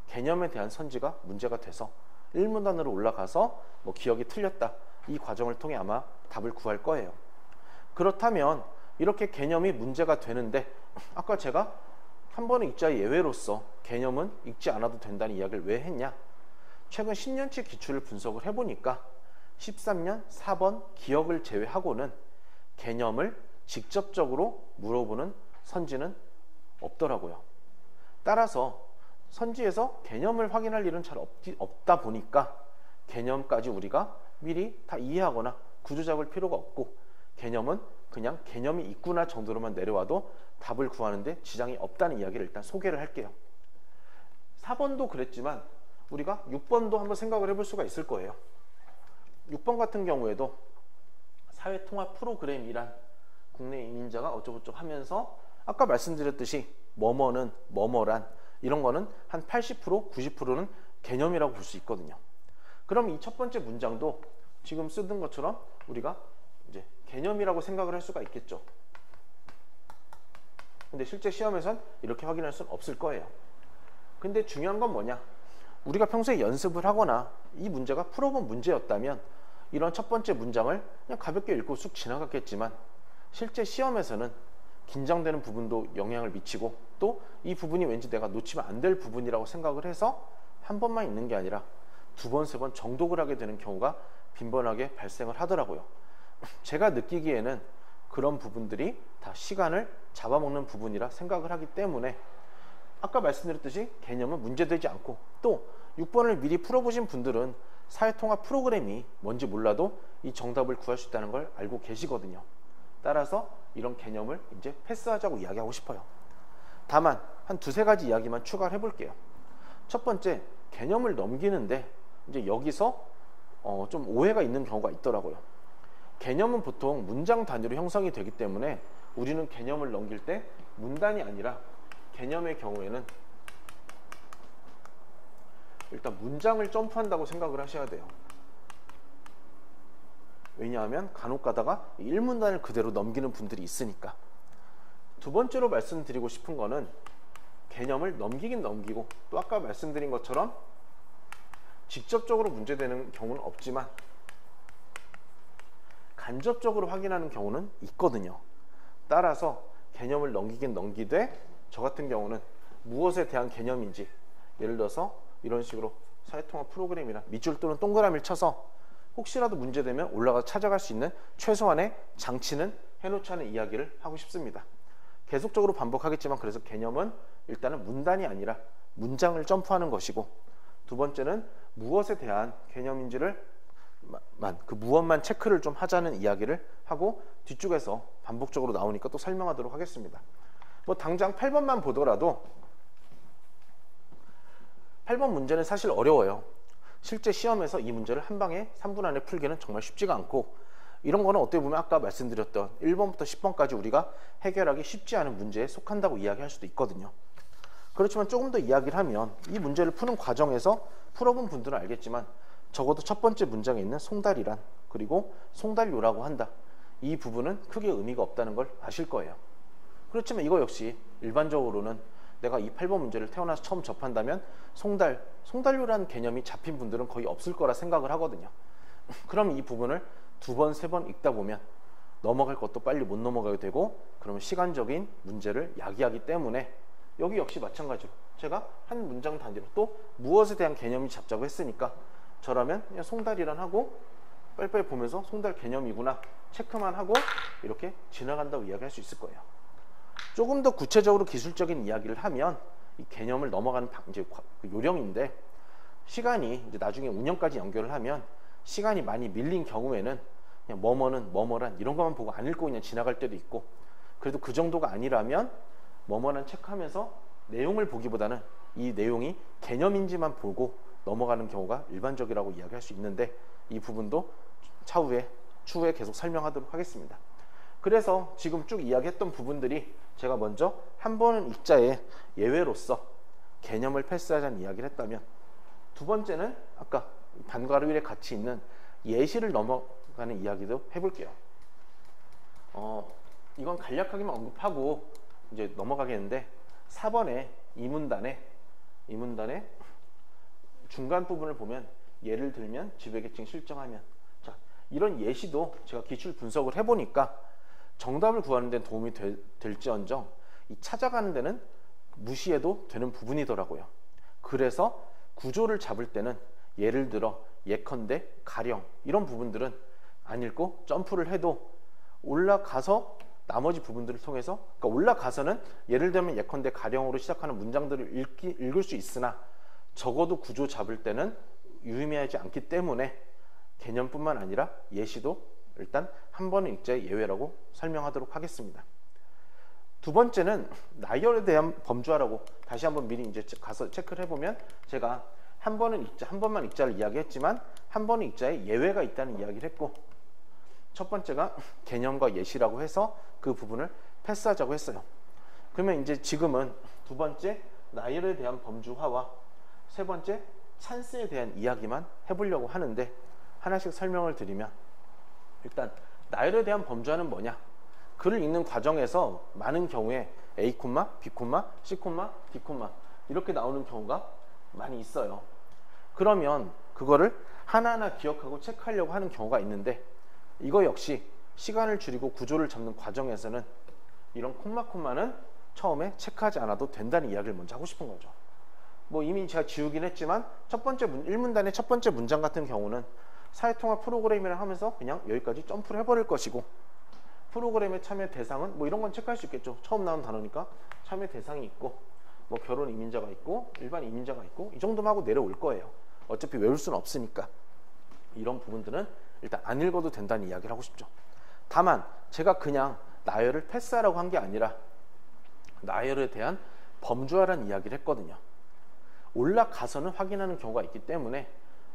개념에 대한 선지가 문제가 돼서 1문단으로 올라가서 뭐 기억이 틀렸다 이 과정을 통해 아마 답을 구할 거예요. 그렇다면 이렇게 개념이 문제가 되는데 아까 제가 한 번은 읽자의 예외로서 개념은 읽지 않아도 된다는 이야기를 왜 했냐? 최근 10년치 기출을 분석을 해보니까 13년 4번 기억을 제외하고는 개념을 직접적으로 물어보는 선지는 없더라고요. 따라서 선지에서 개념을 확인할 일은 잘 없다 보니까 개념까지 우리가 미리 다 이해하거나 구조 잡을 필요가 없고 개념은 그냥 개념이 있구나 정도로만 내려와도 답을 구하는데 지장이 없다는 이야기를 일단 소개를 할게요. 4번도 그랬지만 우리가 6번도 한번 생각을 해볼 수가 있을 거예요. 6번 같은 경우에도 사회통합 프로그램이란 국내 이민자가 어쩌고저쩌고 하면서 아까 말씀드렸듯이 뭐뭐는 뭐뭐란 이런 거는 한 80%, 90%는 개념이라고 볼 수 있거든요. 그럼 이 첫 번째 문장도 지금 쓰던 것처럼 우리가 이제 개념이라고 생각을 할 수가 있겠죠. 근데 실제 시험에선 이렇게 확인할 수는 없을 거예요. 근데 중요한 건 뭐냐? 우리가 평소에 연습을 하거나 이 문제가 풀어본 문제였다면 이런 첫 번째 문장을 그냥 가볍게 읽고 쑥 지나갔겠지만 실제 시험에서는 긴장되는 부분도 영향을 미치고 또 이 부분이 왠지 내가 놓치면 안 될 부분이라고 생각을 해서 한 번만 읽는 게 아니라 두 번, 세 번 정독을 하게 되는 경우가 빈번하게 발생을 하더라고요. 제가 느끼기에는 그런 부분들이 다 시간을 잡아먹는 부분이라 생각을 하기 때문에 아까 말씀드렸듯이 개념은 문제되지 않고 또 6번을 미리 풀어보신 분들은 사회통합 프로그램이 뭔지 몰라도 이 정답을 구할 수 있다는 걸 알고 계시거든요. 따라서 이런 개념을 이제 패스하자고 이야기하고 싶어요. 다만 한 두세 가지 이야기만 추가를 해볼게요. 첫 번째, 개념을 넘기는데 이제 여기서 좀 오해가 있는 경우가 있더라고요. 개념은 보통 문장 단위로 형성이 되기 때문에 우리는 개념을 넘길 때 문단이 아니라 개념의 경우에는 일단 문장을 점프한다고 생각을 하셔야 돼요. 왜냐하면 간혹 가다가 1문단을 그대로 넘기는 분들이 있으니까. 두 번째로 말씀드리고 싶은 거는 개념을 넘기긴 넘기고 또 아까 말씀드린 것처럼 직접적으로 문제되는 경우는 없지만 간접적으로 확인하는 경우는 있거든요. 따라서 개념을 넘기긴 넘기되 저 같은 경우는 무엇에 대한 개념인지, 예를 들어서 이런 식으로 사회통합 프로그램이나 밑줄 또는 동그라미를 쳐서 혹시라도 문제되면 올라가 찾아갈 수 있는 최소한의 장치는 해놓자는 이야기를 하고 싶습니다. 계속적으로 반복하겠지만 그래서 개념은 일단은 문단이 아니라 문장을 점프하는 것이고, 두 번째는 무엇에 대한 개념인지를 그 무엇만 체크를 좀 하자는 이야기를 하고 뒤쪽에서 반복적으로 나오니까 또 설명하도록 하겠습니다. 뭐 당장 8번만 보더라도 8번 문제는 사실 어려워요. 실제 시험에서 이 문제를 한 방에 3분 안에 풀기는 정말 쉽지가 않고, 이런 거는 어떻게 보면 아까 말씀드렸던 1번부터 10번까지 우리가 해결하기 쉽지 않은 문제에 속한다고 이야기할 수도 있거든요. 그렇지만 조금 더 이야기를 하면 이 문제를 푸는 과정에서 풀어본 분들은 알겠지만 적어도 첫 번째 문장에 있는 송달이란, 그리고 송달요라고 한다, 이 부분은 크게 의미가 없다는 걸 아실 거예요. 그렇지만 이거 역시 일반적으로는 내가 이 8번 문제를 태어나서 처음 접한다면 송달요라는 개념이 잡힌 분들은 거의 없을 거라 생각을 하거든요. 그럼 이 부분을 두 번, 세 번 읽다 보면 넘어갈 것도 빨리 못 넘어가게 되고, 그러면 시간적인 문제를 야기하기 때문에 여기 역시 마찬가지로 제가 한 문장 단위로 또 무엇에 대한 개념이 잡자고 했으니까 저라면 그냥 송달이란 하고 빨리빨리 보면서 송달 개념이구나 체크만 하고 이렇게 지나간다고 이야기할 수 있을 거예요. 조금 더 구체적으로 기술적인 이야기를 하면 이 개념을 넘어가는 이제 요령인데, 시간이 이제 나중에 운영까지 연결을 하면 시간이 많이 밀린 경우에는 그냥 뭐뭐는 뭐뭐란 이런 것만 보고 안 읽고 그냥 지나갈 때도 있고, 그래도 그 정도가 아니라면 뭐뭐란 체크하면서 내용을 보기보다는 이 내용이 개념인지만 보고 넘어가는 경우가 일반적이라고 이야기할 수 있는데, 이 부분도 추후에 계속 설명하도록 하겠습니다. 그래서 지금 쭉 이야기했던 부분들이 제가 먼저 한 번은 읽자의 예외로서 개념을 패스하자는 이야기를 했다면, 두 번째는 아까 반괄호일에 같이 있는 예시를 넘어가는 이야기도 해볼게요. 이건 간략하게만 언급하고 이제 넘어가겠는데, 4번에 이 문단의 중간 부분을 보면 예를 들면 지배계층 실정하면, 자, 이런 예시도 제가 기출 분석을 해보니까 정답을 구하는 데는 도움이 될지언정 이 찾아가는 데는 무시해도 되는 부분이더라고요. 그래서 구조를 잡을 때는 예를 들어 예컨대 가령 이런 부분들은 안 읽고 점프를 해도 올라가서 나머지 부분들을 통해서, 그러니까 올라가서는 예를 들면 예컨대 가령으로 시작하는 문장들을 읽을 수 있으나 적어도 구조 잡을 때는 유의미하지 않기 때문에 개념뿐만 아니라 예시도 일단 한 번은 읽자의 예외라고 설명하도록 하겠습니다. 두 번째는 나열에 대한 범주화라고 다시 한번 미리 이제 가서 체크를 해보면, 제가 한 번은 읽자, 한 번만 읽자를 이야기했지만 한 번은 읽자의 예외가 있다는 이야기를 했고, 첫 번째가 개념과 예시라고 해서 그 부분을 패스하자고 했어요. 그러면 이제 지금은 두 번째 나열에 대한 범주화와 세 번째 찬스에 대한 이야기만 해보려고 하는데, 하나씩 설명을 드리면, 일단 나열에 대한 범주화는 뭐냐? 글을 읽는 과정에서 많은 경우에 A, B, C, D 이렇게 나오는 경우가 많이 있어요. 그러면 그거를 하나하나 기억하고 체크하려고 하는 경우가 있는데, 이거 역시 시간을 줄이고 구조를 잡는 과정에서는 이런 콤마는 처음에 체크하지 않아도 된다는 이야기를 먼저 하고 싶은 거죠. 뭐 이미 제가 지우긴 했지만 1문단의 첫 번째 문장 같은 경우는 사회통합 프로그램이라 하면서 그냥 여기까지 점프를 해버릴 것이고, 프로그램의 참여 대상은 뭐 이런 건 체크할 수 있겠죠. 처음 나온 단어니까 참여 대상이 있고, 뭐 결혼 이민자가 있고 일반 이민자가 있고, 이 정도만 하고 내려올 거예요. 어차피 외울 수는 없으니까. 이런 부분들은 일단 안 읽어도 된다는 이야기를 하고 싶죠. 다만 제가 그냥 나열을 패스하라고 한 게 아니라 나열에 대한 범주화라는 이야기를 했거든요. 올라가서는 확인하는 경우가 있기 때문에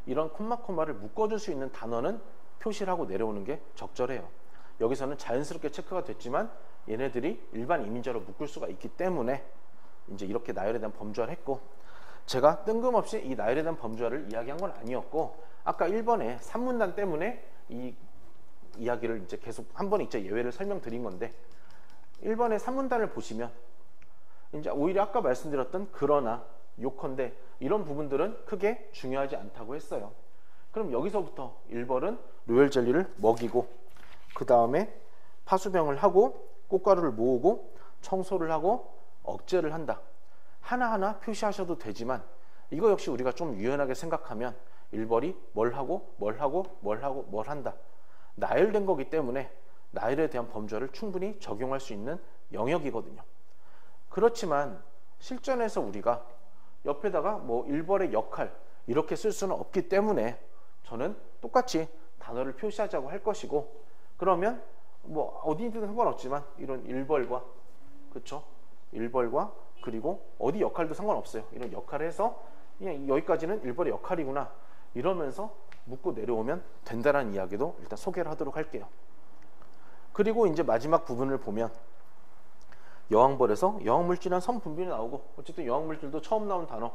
이런 콤마를 묶어줄 수 있는 단어는 표시를 하고 내려오는 게 적절해요. 여기서는 자연스럽게 체크가 됐지만 얘네들이 일반 이민자로 묶을 수가 있기 때문에 이제 이렇게 나열에 대한 범주화를 했고, 제가 뜬금없이 이 나열에 대한 범주화를 이야기한 건 아니었고, 아까 1번에 산문단 때문에 이 이야기를 이제 계속 한 번 이제 예외를 설명드린 건데, 1번의 산문단을 보시면 이제 오히려 아까 말씀드렸던 그러나, 요컨대 이런 부분들은 크게 중요하지 않다고 했어요. 그럼 여기서부터 1번은 로열 젤리를 먹이고, 그 다음에 파수병을 하고 꽃가루를 모으고 청소를 하고 억제를 한다. 하나하나 표시하셔도 되지만 이거 역시 우리가 좀 유연하게 생각하면 1번이 뭘 하고 뭘 하고 뭘 하고 뭘 한다. 나열된 거기 때문에 나열에 대한 범주화를 충분히 적용할 수 있는 영역이거든요. 그렇지만 실전에서 우리가 옆에다가 뭐 1번의 역할 이렇게 쓸 수는 없기 때문에 저는 똑같이 단어를 표시하자고 할 것이고, 그러면 뭐 어디든 상관없지만 이런 1벌과 그쵸? 1벌과 그리고 어디 역할도 상관없어요. 이런 역할을 해서 그냥 여기까지는 1벌의 역할이구나 이러면서 묻고 내려오면 된다는 이야기도 일단 소개를 하도록 할게요. 그리고 이제 마지막 부분을 보면 여왕벌에서 여왕물질이란 선분비율이 나오고, 어쨌든 여왕물질도 처음 나온 단어,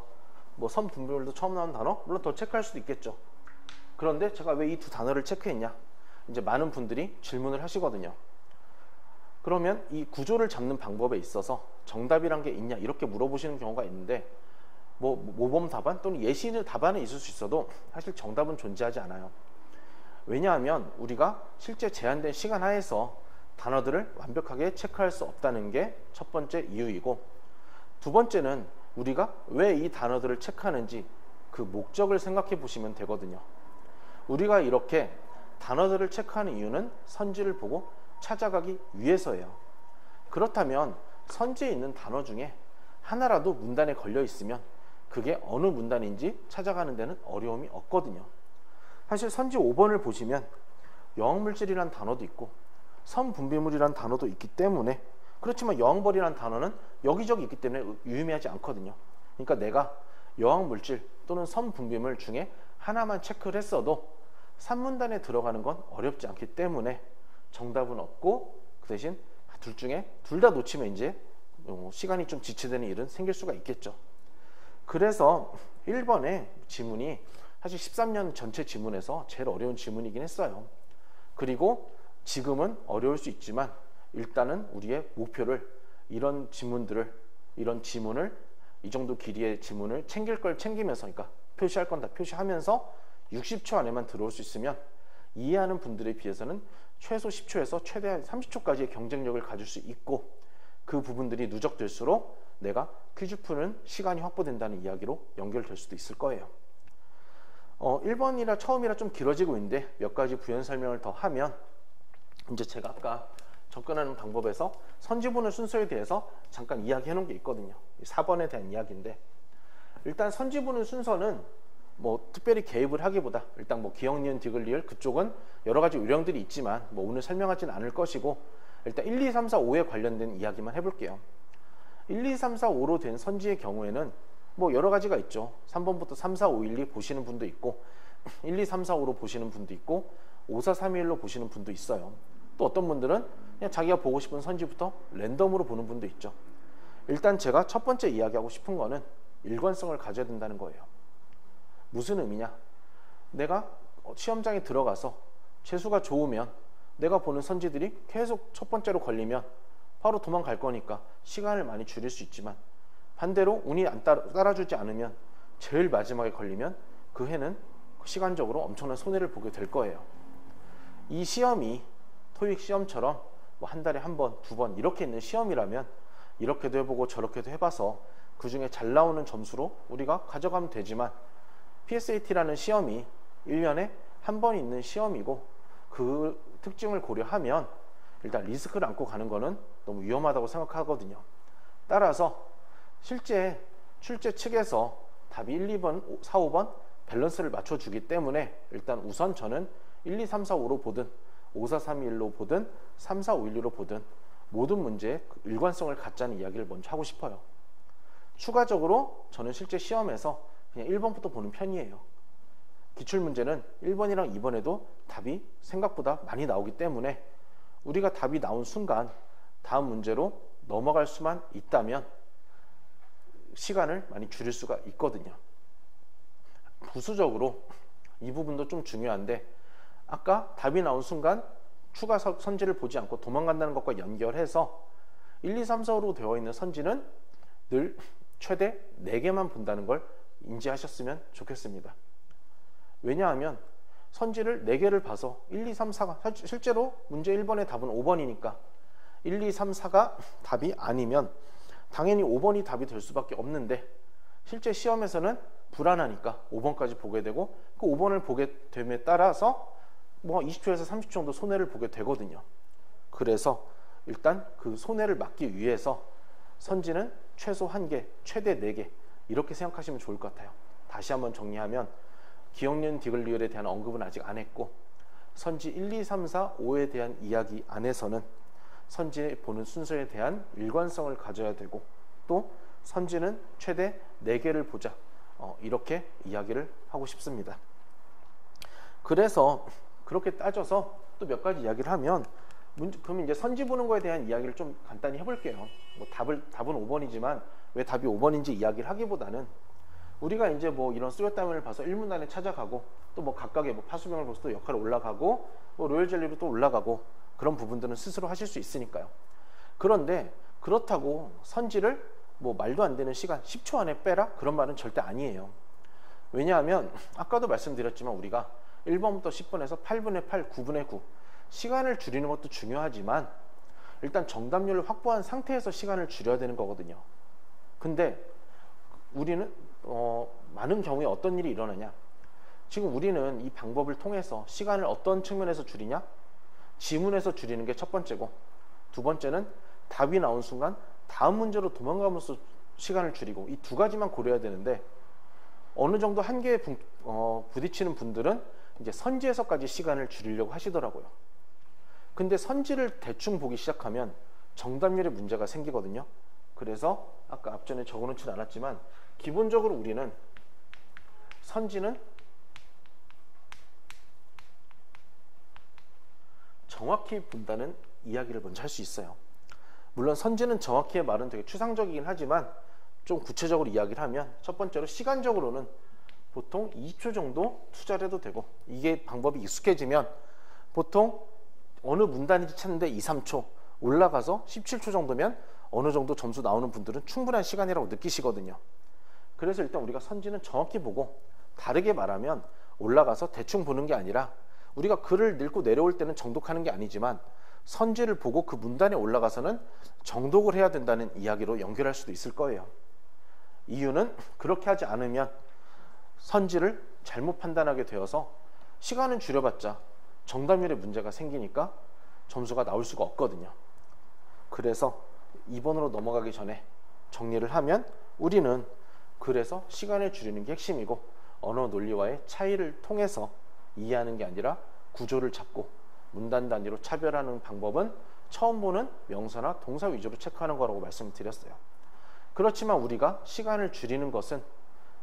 뭐 선분비율도 처음 나온 단어, 물론 더 체크할 수도 있겠죠. 그런데 제가 왜 이 두 단어를 체크했냐, 이제 많은 분들이 질문을 하시거든요. 그러면 이 구조를 잡는 방법에 있어서 정답이란 게 있냐 이렇게 물어보시는 경우가 있는데, 뭐 모범 답안 또는 예시의 답안은 있을 수 있어도 사실 정답은 존재하지 않아요. 왜냐하면 우리가 실제 제한된 시간 하에서 단어들을 완벽하게 체크할 수 없다는 게 첫 번째 이유이고, 두 번째는 우리가 왜 이 단어들을 체크하는지 그 목적을 생각해 보시면 되거든요. 우리가 이렇게 단어들을 체크하는 이유는 선지를 보고 찾아가기 위해서예요. 그렇다면 선지에 있는 단어 중에 하나라도 문단에 걸려 있으면 그게 어느 문단인지 찾아가는 데는 어려움이 없거든요. 사실 선지 5번을 보시면 여왕물질이란 단어도 있고 선분비물이란 단어도 있기 때문에, 그렇지만 여왕벌이란 단어는 여기저기 있기 때문에 유의미하지 않거든요. 그러니까 내가 여왕물질 또는 선분비물 중에 하나만 체크를 했어도 산문단에 들어가는 건 어렵지 않기 때문에 정답은 없고, 그 대신 둘 중에 둘 다 놓치면 이제 시간이 좀 지체되는 일은 생길 수가 있겠죠. 그래서 1번의 지문이 사실 13년 전체 지문에서 제일 어려운 지문이긴 했어요. 그리고 지금은 어려울 수 있지만 일단은 우리의 목표를 이런 지문을 이 정도 길이의 지문을 챙길 걸 챙기면서, 그러니까 표시할 건 다 표시하면서 60초 안에만 들어올 수 있으면 이해하는 분들에 비해서는 최소 10초에서 최대한 30초까지의 경쟁력을 가질 수 있고, 그 부분들이 누적될수록 내가 퀴즈 푸는 시간이 확보된다는 이야기로 연결될 수도 있을 거예요. 1번이라 처음이라 좀 길어지고 있는데 몇 가지 부연 설명을 더 하면, 이제 제가 아까 접근하는 방법에서 선지보는 순서에 대해서 잠깐 이야기해 놓은 게 있거든요. 4번에 대한 이야기인데, 일단 선지보는 순서는 뭐 특별히 개입을 하기보다 일단 뭐 기역, 니은, 디귿, 리을 그쪽은 여러 가지 요령들이 있지만 뭐 오늘 설명하지는 않을 것이고, 일단 1, 2, 3, 4, 5에 관련된 이야기만 해볼게요. 1, 2, 3, 4, 5로 된 선지의 경우에는 뭐 여러 가지가 있죠. 3번부터 3, 4, 5, 1, 2 보시는 분도 있고 1, 2, 3, 4, 5로 보시는 분도 있고 5, 4, 3, 2, 1로 보시는 분도 있어요. 또 어떤 분들은 그냥 자기가 보고 싶은 선지부터 랜덤으로 보는 분도 있죠. 일단 제가 첫 번째 이야기하고 싶은 거는 일관성을 가져야 된다는 거예요. 무슨 의미냐? 내가 시험장에 들어가서 재수가 좋으면 내가 보는 선지들이 계속 첫 번째로 걸리면 바로 도망갈 거니까 시간을 많이 줄일 수 있지만, 반대로 운이 안 따라주지 않으면 제일 마지막에 걸리면 그 해는 시간적으로 엄청난 손해를 보게 될 거예요. 이 시험이 토익 시험처럼 뭐 한 달에 한 번, 두 번 이렇게 있는 시험이라면 이렇게도 해보고 저렇게도 해봐서 그 중에 잘 나오는 점수로 우리가 가져가면 되지만, PSAT라는 시험이 1년에 한 번 있는 시험이고 그 특징을 고려하면 일단 리스크를 안고 가는 거는 너무 위험하다고 생각하거든요. 따라서 실제 출제 측에서 답이 1, 2번, 4, 5번 밸런스를 맞춰주기 때문에 일단 우선 저는 1, 2, 3, 4, 5로 보든 5, 4, 3, 2, 1로 보든 3, 4, 5, 1, 2로 보든 모든 문제에 일관성을 갖자는 이야기를 먼저 하고 싶어요. 추가적으로 저는 실제 시험에서 그냥 1번부터 보는 편이에요. 기출문제는 1번이랑 2번에도 답이 생각보다 많이 나오기 때문에 우리가 답이 나온 순간 다음 문제로 넘어갈 수만 있다면 시간을 많이 줄일 수가 있거든요. 부수적으로 이 부분도 좀 중요한데 아까 답이 나온 순간 추가 선지를 보지 않고 도망간다는 것과 연결해서 1, 2, 3, 4로 되어 있는 선지는 늘 최대 4개만 본다는 걸 인지하셨으면 좋겠습니다. 왜냐하면 선지를 4개를 봐서 1, 2, 3, 4가 실제로 문제 1번의 답은 5번이니까 1, 2, 3, 4가 답이 아니면 당연히 5번이 답이 될 수밖에 없는데 실제 시험에서는 불안하니까 5번까지 보게 되고 그 5번을 보게 됨에 따라서 뭐 20초에서 30초 정도 손해를 보게 되거든요. 그래서 일단 그 손해를 막기 위해서 선지는 최소 1개, 최대 4개 이렇게 생각하시면 좋을 것 같아요. 다시 한번 정리하면 기억니은 디귿리을에 대한 언급은 아직 안 했고 선지 1, 2, 3, 4, 5에 대한 이야기 안에서는 선지 보는 순서에 대한 일관성을 가져야 되고 또 선지는 최대 4개를 보자 이렇게 이야기를 하고 싶습니다. 그래서 그렇게 따져서 또 몇 가지 이야기를 하면 그러면 이제 선지 보는 거에 대한 이야기를 좀 간단히 해볼게요. 뭐 답은 5번이지만 왜 답이 5번인지 이야기를 하기보다는 우리가 이제 뭐 이런 수요따면을 봐서 1문단에 찾아가고 또 뭐 각각의 뭐 파수병을 봐서 또 역할 올라가고 뭐 로열젤리로 또 올라가고 그런 부분들은 스스로 하실 수 있으니까요. 그런데 그렇다고 선지를 뭐 말도 안 되는 시간 10초 안에 빼라? 그런 말은 절대 아니에요. 왜냐하면 아까도 말씀드렸지만 우리가 1번부터 10번에서 8분의 8, 9분의 9 시간을 줄이는 것도 중요하지만 일단 정답률을 확보한 상태에서 시간을 줄여야 되는 거거든요. 근데 우리는 많은 경우에 어떤 일이 일어나냐, 지금 우리는 이 방법을 통해서 시간을 어떤 측면에서 줄이냐, 지문에서 줄이는 게 첫 번째고 두 번째는 답이 나온 순간 다음 문제로 도망가면서 시간을 줄이고 이 두 가지만 고려해야 되는데 어느 정도 한계에 부딪히는 분들은 이제 선지에서까지 시간을 줄이려고 하시더라고요. 근데 선지를 대충 보기 시작하면 정답률에 문제가 생기거든요. 그래서 아까 앞전에 적어놓진 않았지만 기본적으로 우리는 선지는 정확히 본다는 이야기를 먼저 할 수 있어요. 물론 선지는 정확히의 말은 되게 추상적이긴 하지만 좀 구체적으로 이야기를 하면 첫 번째로 시간적으로는 보통 20초 정도 투자를 해도 되고 이게 방법이 익숙해지면 보통 어느 문단인지 찾는데 2, 3초 올라가서 17초 정도면 어느 정도 점수 나오는 분들은 충분한 시간이라고 느끼시거든요. 그래서 일단 우리가 선지는 정확히 보고 다르게 말하면 올라가서 대충 보는 게 아니라 우리가 글을 읽고 내려올 때는 정독하는 게 아니지만 선지를 보고 그 문단에 올라가서는 정독을 해야 된다는 이야기로 연결할 수도 있을 거예요. 이유는 그렇게 하지 않으면 선지를 잘못 판단하게 되어서 시간은 줄여봤자 정답률에 문제가 생기니까 점수가 나올 수가 없거든요. 그래서 2번으로 넘어가기 전에 정리를 하면 우리는 그래서 시간을 줄이는 게 핵심이고 언어 논리와의 차이를 통해서 이해하는 게 아니라 구조를 잡고 문단 단위로 차별하는 방법은 처음 보는 명사나 동사 위주로 체크하는 거라고 말씀드렸어요. 그렇지만 우리가 시간을 줄이는 것은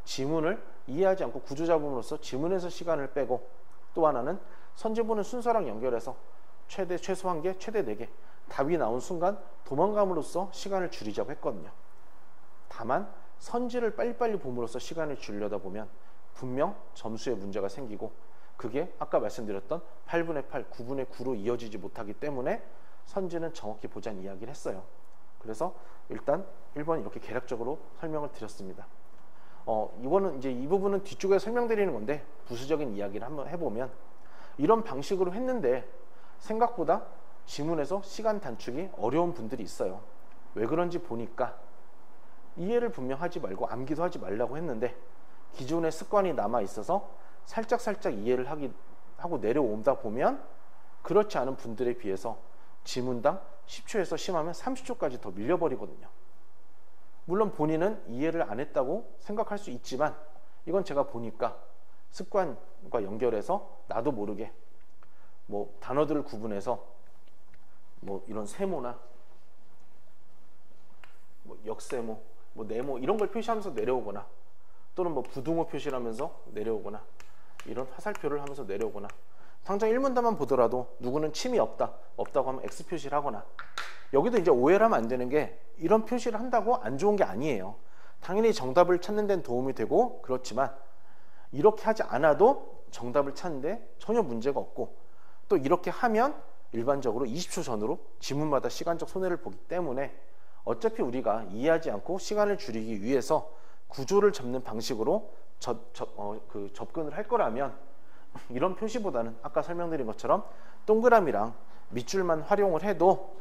지문을 이해하지 않고 구조 잡음으로써 지문에서 시간을 빼고 또 하나는 선지 보는 순서랑 연결해서 최소 1개, 최대 4개 답이 나온 순간 도망감으로써 시간을 줄이자고 했거든요. 다만 선지를 빨리빨리 봄으로써 시간을 줄이려다 보면 분명 점수에 문제가 생기고 그게 아까 말씀드렸던 8분의 8, 9분의 9로 이어지지 못하기 때문에 선지는 정확히 보자는 이야기를 했어요. 그래서 일단 1번 이렇게 개략적으로 설명을 드렸습니다. 이거는 이제 이 부분은 뒤쪽에 설명드리는 건데 부수적인 이야기를 한번 해보면 이런 방식으로 했는데 생각보다 지문에서 시간 단축이 어려운 분들이 있어요. 왜 그런지 보니까 이해를 분명 하지 말고 암기도 하지 말라고 했는데 기존의 습관이 남아 있어서 살짝 이해를 하고 내려온다 보면 그렇지 않은 분들에 비해서 지문당 10초에서 심하면 30초까지 더 밀려버리거든요. 물론 본인은 이해를 안 했다고 생각할 수 있지만 이건 제가 보니까 습관과 연결해서 나도 모르게 뭐 단어들을 구분해서 뭐 이런 세모나 뭐 역세모 뭐 네모 이런 걸 표시하면서 내려오거나, 또는 뭐 부등호 표시를 하면서 내려오거나, 이런 화살표를 하면서 내려오거나, 당장 1문단만 보더라도 누구는 침이 없다고 하면 X 표시를 하거나, 여기도 이제 오해를 하면 안 되는 게, 이런 표시를 한다고 안 좋은 게 아니에요. 당연히 정답을 찾는 데는 도움이 되고 그렇지만, 이렇게 하지 않아도 정답을 찾는데 전혀 문제가 없고, 또 이렇게 하면 일반적으로 20초 전으로 지문마다 시간적 손해를 보기 때문에, 어차피 우리가 이해하지 않고 시간을 줄이기 위해서 구조를 잡는 방식으로 접근을 할 거라면, 이런 표시보다는 아까 설명드린 것처럼 동그라미랑 밑줄만 활용을 해도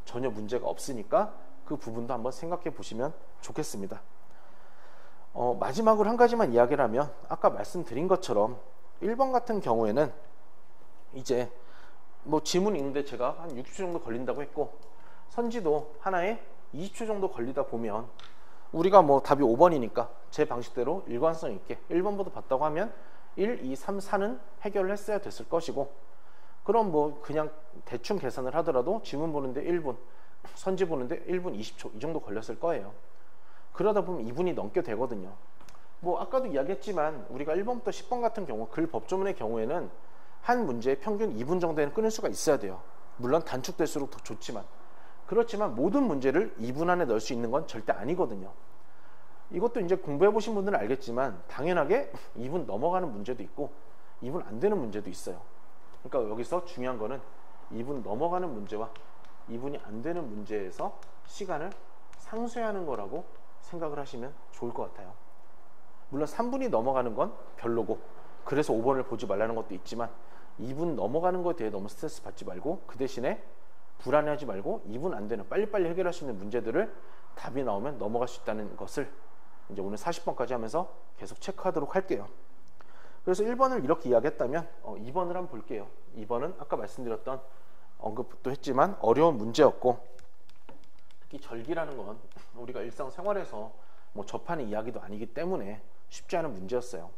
전혀 문제가 없으니까 그 부분도 한번 생각해 보시면 좋겠습니다. 마지막으로 한 가지만 이야기를 하면, 아까 말씀드린 것처럼 1번 같은 경우에는 이제 뭐 지문 읽는데 제가 한 60초 정도 걸린다고 했고, 선지도 하나에 20초 정도 걸리다 보면, 우리가 뭐 답이 5번이니까 제 방식대로 일관성 있게 1번부터 봤다고 하면 1, 2, 3, 4는 해결을 했어야 됐을 것이고, 그럼 뭐 그냥 대충 계산을 하더라도 지문 보는데 1분, 선지 보는데 1분 20초 이 정도 걸렸을 거예요. 그러다 보면 2분이 넘게 되거든요. 뭐 아까도 이야기했지만 우리가 1번부터 10번 같은 경우, 글 법조문의 경우에는 한 문제에 평균 2분 정도에는 끊을 수가 있어야 돼요. 물론 단축될수록 더 좋지만, 그렇지만 모든 문제를 2분 안에 넣을 수 있는 건 절대 아니거든요. 이것도 이제 공부해 보신 분들은 알겠지만, 당연하게 2분 넘어가는 문제도 있고 2분 안 되는 문제도 있어요. 그러니까 여기서 중요한 거는 2분 넘어가는 문제와 2분이 안 되는 문제에서 시간을 상쇄하는 거라고 생각을 하시면 좋을 것 같아요. 물론 3분이 넘어가는 건 별로고, 그래서 5번을 보지 말라는 것도 있지만, 2분 넘어가는 것에 대해 너무 스트레스 받지 말고, 그 대신에 불안해하지 말고 2분 안 되는 빨리빨리 해결할 수 있는 문제들을 답이 나오면 넘어갈 수 있다는 것을 이제 오늘 40번까지 하면서 계속 체크하도록 할게요. 그래서 1번을 이렇게 이야기했다면 2번을 한번 볼게요. 2번은 아까 말씀드렸던, 언급도 했지만 어려운 문제였고, 특히 절기라는 건 우리가 일상생활에서 뭐 접하는 이야기도 아니기 때문에 쉽지 않은 문제였어요.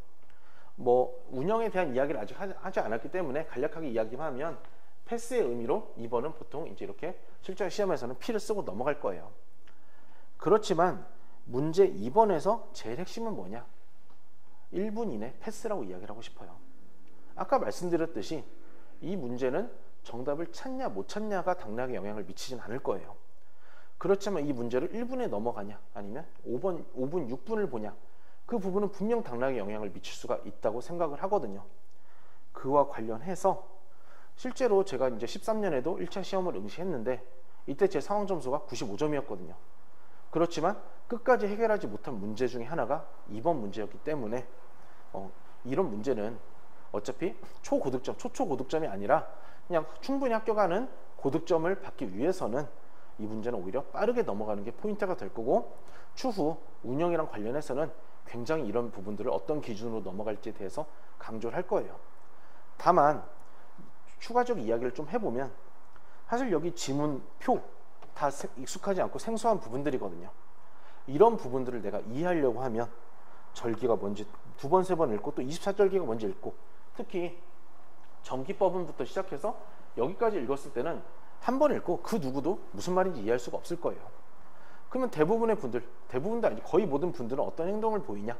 뭐 운영에 대한 이야기를 아직 하지 않았기 때문에 간략하게 이야기만 하면, 패스의 의미로 2번은 보통 이제 이렇게 실전 시험에서는 P를 쓰고 넘어갈 거예요. 그렇지만 문제 2번에서 제일 핵심은 뭐냐? 1분 이내 패스라고 이야기를 하고 싶어요. 아까 말씀드렸듯이 이 문제는 정답을 찾냐 못 찾냐가 당락에 영향을 미치진 않을 거예요. 그렇지만 이 문제를 1분에 넘어가냐 아니면 5분, 6분을 보냐, 그 부분은 분명 당락에 영향을 미칠 수가 있다고 생각을 하거든요. 그와 관련해서 실제로 제가 이제 13년에도 1차 시험을 응시했는데, 이때 제 상황 점수가 95점이었거든요. 그렇지만 끝까지 해결하지 못한 문제 중에 하나가 2번 문제였기 때문에 이런 문제는 어차피 초고득점, 초초고득점이 아니라 그냥 충분히 합격하는 고득점을 받기 위해서는 이 문제는 오히려 빠르게 넘어가는 게 포인트가 될 거고, 추후 운영이랑 관련해서는 굉장히 이런 부분들을 어떤 기준으로 넘어갈지에 대해서 강조를 할 거예요. 다만 추가적 이야기를 좀 해보면, 사실 여기 지문표 다 익숙하지 않고 생소한 부분들이거든요. 이런 부분들을 내가 이해하려고 하면 절기가 뭔지 2번, 3번 읽고, 또 24절기가 뭔지 읽고, 특히 전기법원부터 시작해서 여기까지 읽었을 때는 한 번 읽고 그 누구도 무슨 말인지 이해할 수가 없을 거예요. 그러면 대부분의 분들, 대부분도 아니고 거의 모든 분들은 어떤 행동을 보이냐?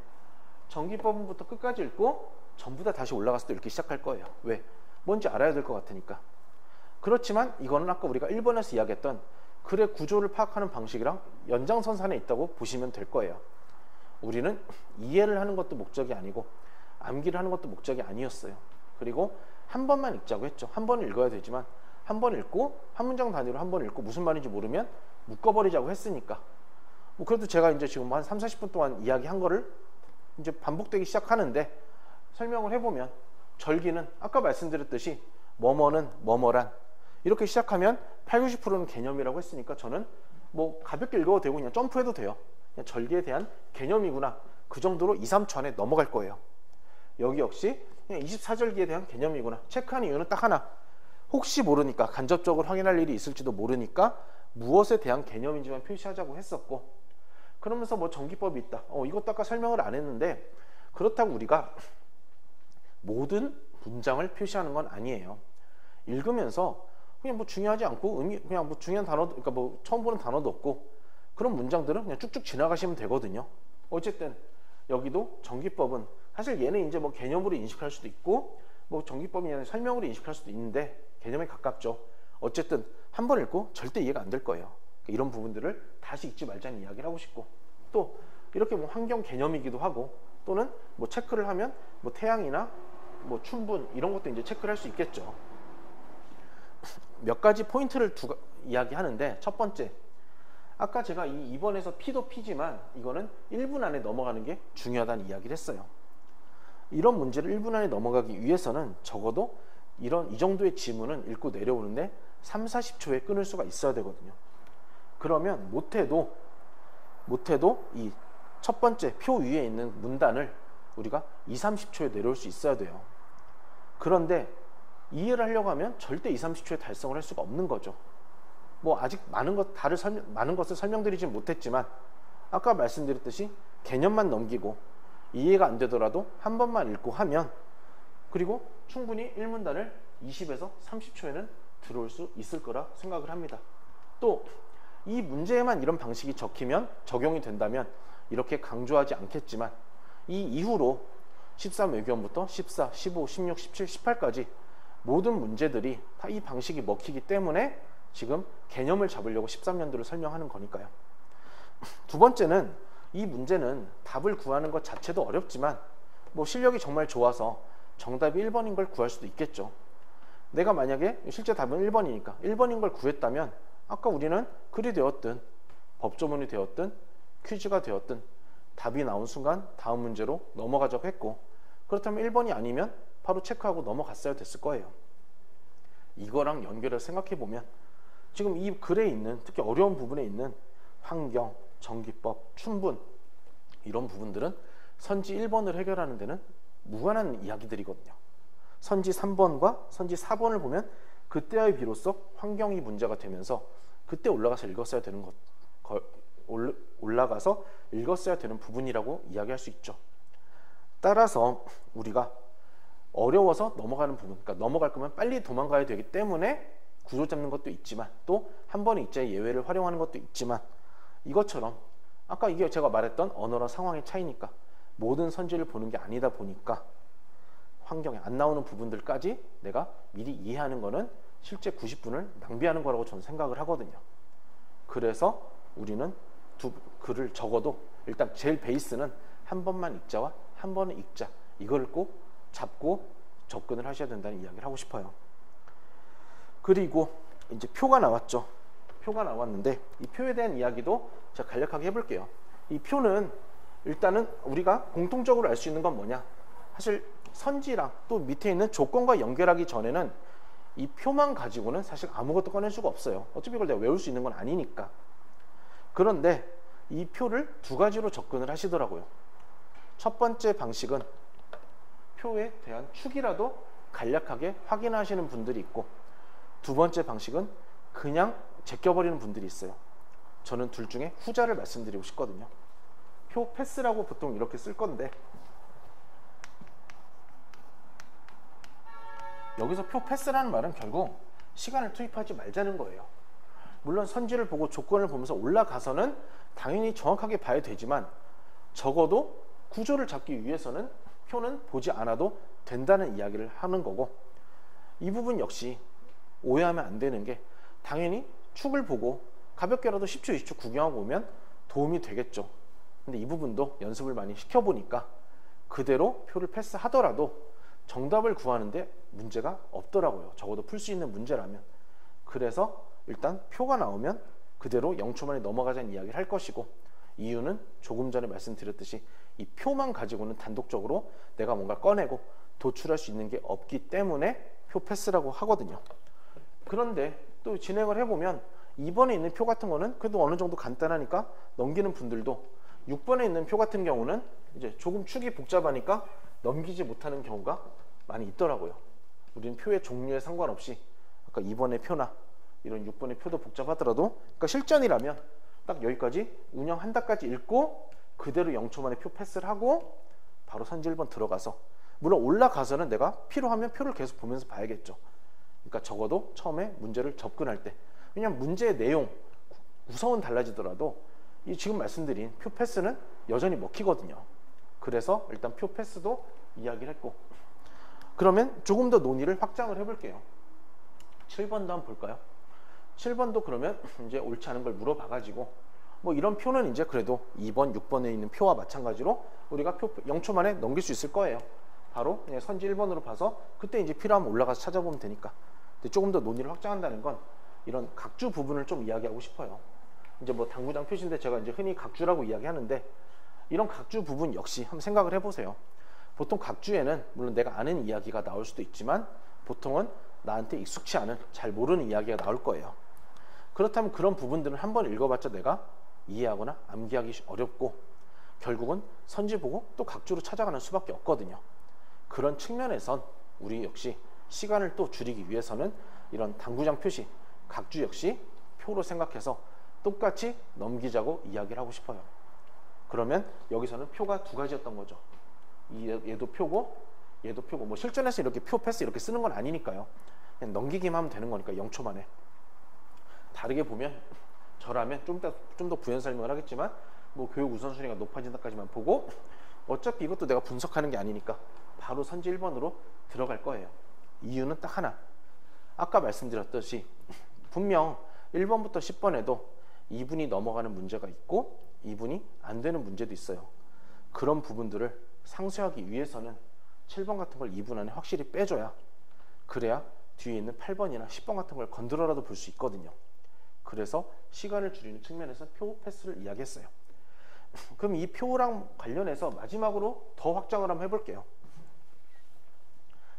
전기법원부터 끝까지 읽고 전부 다 다시 올라갔을 때 이렇게 시작할 거예요. 왜? 뭔지 알아야 될 것 같으니까. 그렇지만 이거는 아까 우리가 1번에서 이야기했던 글의 구조를 파악하는 방식이랑 연장선상에 있다고 보시면 될 거예요. 우리는 이해를 하는 것도 목적이 아니고 암기를 하는 것도 목적이 아니었어요. 그리고 한 번만 읽자고 했죠. 한 번을 읽어야 되지만 한 번 읽고 한 문장 단위로 한 번 읽고 무슨 말인지 모르면 묶어버리자고 했으니까, 뭐 그래도 제가 이제 지금 한 3, 40분 동안 이야기한 거를 이제 반복되기 시작하는데, 설명을 해보면 절기는 아까 말씀드렸듯이 뭐뭐는 뭐뭐란, 이렇게 시작하면 8, 90%는 개념이라고 했으니까 저는 뭐 가볍게 읽어도 되고 그냥 점프해도 돼요. 그냥 절기에 대한 개념이구나, 그 정도로 2, 3초 안에 넘어갈 거예요. 여기 역시 그냥 24절기에 대한 개념이구나, 체크하는 이유는 딱 하나, 혹시 모르니까, 간접적으로 확인할 일이 있을지도 모르니까 무엇에 대한 개념인지만 표시하자고 했었고, 그러면서 뭐 전기법이 있다, 이것도 아까 설명을 안 했는데, 그렇다고 우리가 모든 문장을 표시하는 건 아니에요. 읽으면서 그냥 뭐 중요하지 않고 그냥 뭐 중요한 단어도, 그러니까 뭐 처음 보는 단어도 없고 그런 문장들은 그냥 쭉쭉 지나가시면 되거든요. 어쨌든 여기도 전기법은 사실 얘는 이제 뭐 개념으로 인식할 수도 있고 뭐 전기법이 아니라 설명으로 인식할 수도 있는데 개념에 가깝죠. 어쨌든 한 번 읽고 절대 이해가 안 될 거예요. 이런 부분들을 다시 읽지 말자는 이야기를 하고 싶고, 또 이렇게 뭐 환경 개념이기도 하고, 또는 뭐 체크를 하면 뭐 태양이나 뭐 춘분 이런 것도 이제 체크를 할 수 있겠죠. 몇 가지 포인트를 이야기하는데, 첫 번째, 아까 제가 이 2번에서 P도 P지만 이거는 1분 안에 넘어가는 게 중요하다는 이야기를 했어요. 이런 문제를 1분 안에 넘어가기 위해서는 적어도 이 정도의 지문은 읽고 내려오는데 3, 40초에 끊을 수가 있어야 되거든요. 그러면 못해도 이 첫 번째 표 위에 있는 문단을 우리가 2, 30초에 내려올 수 있어야 돼요. 그런데 이해를 하려고 하면 절대 2, 30초에 달성을 할 수가 없는 거죠. 뭐 아직 많은 것을 설명드리진 못했지만 아까 말씀드렸듯이 개념만 넘기고 이해가 안 되더라도 한 번만 읽고 하면, 그리고 충분히 1문단을 20에서 30초에는 들어올 수 있을 거라 생각을 합니다. 또 이 문제에만 이런 방식이 적용이 된다면 이렇게 강조하지 않겠지만, 이 이후로 13 외교원부터 14, 15, 16, 17, 18까지 모든 문제들이 다 이 방식이 먹히기 때문에 지금 개념을 잡으려고 13년도를 설명하는 거니까요. 두 번째는, 이 문제는 답을 구하는 것 자체도 어렵지만 뭐 실력이 정말 좋아서 정답이 1번인 걸 구할 수도 있겠죠. 내가 만약에 실제 답은 1번이니까 1번인 걸 구했다면 아까 우리는 글이 되었든 법조문이 되었든 퀴즈가 되었든 답이 나온 순간 다음 문제로 넘어가자고 했고, 그렇다면 1번이 아니면 바로 체크하고 넘어갔어야 됐을 거예요. 이거랑 연결해서 생각해보면 지금 이 글에 있는, 특히 어려운 부분에 있는 환경, 전기법, 춘분 이런 부분들은 선지 1번을 해결하는 데는 무관한 이야기들이거든요. 선지 3번과 선지 4번을 보면 그때야 비로소 환경이 문제가 되면서 그때 올라가서 읽었어야 되는 올라가서 읽었어야 되는 부분이라고 이야기할 수 있죠. 따라서 우리가 어려워서 넘어가는 부분, 그러니까 넘어갈 거면 빨리 도망가야 되기 때문에 구조 잡는 것도 있지만, 또 한 번의 읽자의 예외를 활용하는 것도 있지만, 이것처럼 아까 이게 제가 말했던 언어랑 상황의 차이니까 모든 선지를 보는 게 아니다 보니까 환경에 안 나오는 부분들까지 내가 미리 이해하는 거는 실제 90분을 낭비하는 거라고 저는 생각을 하거든요. 그래서 우리는 글을 적어도 일단 제일 베이스는 한 번만 읽자와 한 번은 읽자, 이걸 꼭 잡고 접근을 하셔야 된다는 이야기를 하고 싶어요. 그리고 이제 표가 나왔죠. 표가 나왔는데 이 표에 대한 이야기도 제가 간략하게 해볼게요. 이 표는 일단은 우리가 공통적으로 알 수 있는 건 뭐냐, 사실 선지랑 또 밑에 있는 조건과 연결하기 전에는 이 표만 가지고는 사실 아무것도 꺼낼 수가 없어요. 어차피 이걸 내가 외울 수 있는 건 아니니까. 그런데 이 표를 두 가지로 접근을 하시더라고요. 첫 번째 방식은 표에 대한 축이라도 간략하게 확인하시는 분들이 있고, 두 번째 방식은 그냥 제껴버리는 분들이 있어요. 저는 둘 중에 후자를 말씀드리고 싶거든요. 표 패스라고 보통 이렇게 쓸 건데, 여기서 표 패스라는 말은 결국 시간을 투입하지 말자는 거예요. 물론 선지를 보고 조건을 보면서 올라가서는 당연히 정확하게 봐야 되지만, 적어도 구조를 잡기 위해서는 표는 보지 않아도 된다는 이야기를 하는 거고, 이 부분 역시 오해하면 안 되는 게, 당연히 축을 보고 가볍게라도 10초, 20초 구경하고 오면 도움이 되겠죠. 근데 이 부분도 연습을 많이 시켜보니까 그대로 표를 패스하더라도 정답을 구하는데 문제가 없더라고요. 적어도 풀 수 있는 문제라면. 그래서 일단 표가 나오면 그대로 0초 만에 넘어가자는 이야기를 할 것이고, 이유는 조금 전에 말씀드렸듯이 이 표만 가지고는 단독적으로 내가 뭔가 꺼내고 도출할 수 있는 게 없기 때문에 표 패스라고 하거든요. 그런데 또 진행을 해보면 2번에 있는 표 같은 거는 그래도 어느 정도 간단하니까 넘기는 분들도, 6번에 있는 표 같은 경우는 이제 조금 축이 복잡하니까 넘기지 못하는 경우가 많이 있더라고요. 우리는 표의 종류에 상관없이 아까 2번의 표나 이런 6번의 표도 복잡하더라도, 그러니까 실전이라면 딱 여기까지 운영한다까지 읽고 그대로 0초 만에 표 패스를 하고 바로 선지 1번 들어가서, 물론 올라가서는 내가 필요하면 표를 계속 보면서 봐야겠죠. 그러니까 적어도 처음에 문제를 접근할 때, 왜냐하면 문제의 내용, 구성은 달라지더라도 이 지금 말씀드린 표 패스는 여전히 먹히거든요. 그래서 일단 표 패스도 이야기를 했고, 그러면 조금 더 논의를 확장을 해볼게요. 7번도 한번 볼까요? 7번도 그러면 이제 옳지 않은 걸 물어봐가지고, 뭐 이런 표는 이제 그래도 2번, 6번에 있는 표와 마찬가지로 우리가 표 0초 만에 넘길 수 있을 거예요. 바로 그냥 선지 1번으로 봐서 그때 이제 필요하면 올라가서 찾아보면 되니까. 근데 조금 더 논의를 확장한다는 건 이런 각주 부분을 좀 이야기하고 싶어요. 이제 뭐 당구장 표시인데 제가 이제 흔히 각주라고 이야기하는데, 이런 각주 부분 역시 한번 생각을 해보세요. 보통 각주에는 물론 내가 아는 이야기가 나올 수도 있지만 보통은 나한테 익숙치 않은, 잘 모르는 이야기가 나올 거예요. 그렇다면 그런 부분들은 한번 읽어봤자 내가 이해하거나 암기하기 어렵고 결국은 선지 보고 또 각주로 찾아가는 수밖에 없거든요. 그런 측면에선 우리 역시 시간을 또 줄이기 위해서는 이런 당구장 표시, 각주 역시 표로 생각해서 똑같이 넘기자고 이야기를 하고 싶어요. 그러면 여기서는 표가 두 가지였던 거죠. 얘도 표고 얘도 표고, 뭐 실전에서 이렇게 표 패스 이렇게 쓰는 건 아니니까요. 그냥 넘기기만 하면 되는 거니까 0초 만에. 다르게 보면 저라면 좀 더 부연 설명을 하겠지만 뭐 교육 우선순위가 높아진다까지만 보고 어차피 이것도 내가 분석하는 게 아니니까 바로 선지 1번으로 들어갈 거예요. 이유는 딱 하나. 아까 말씀드렸듯이 분명 1번부터 10번에도 2분이 넘어가는 문제가 있고 2분이 안 되는 문제도 있어요. 그런 부분들을 상쇄하기 위해서는 7번 같은 걸 2분 안에 확실히 빼줘야, 그래야 뒤에 있는 8번이나 10번 같은 걸 건드려라도 볼 수 있거든요. 그래서 시간을 줄이는 측면에서 표 패스를 이야기했어요. 그럼 이 표랑 관련해서 마지막으로 더 확장을 한번 해볼게요.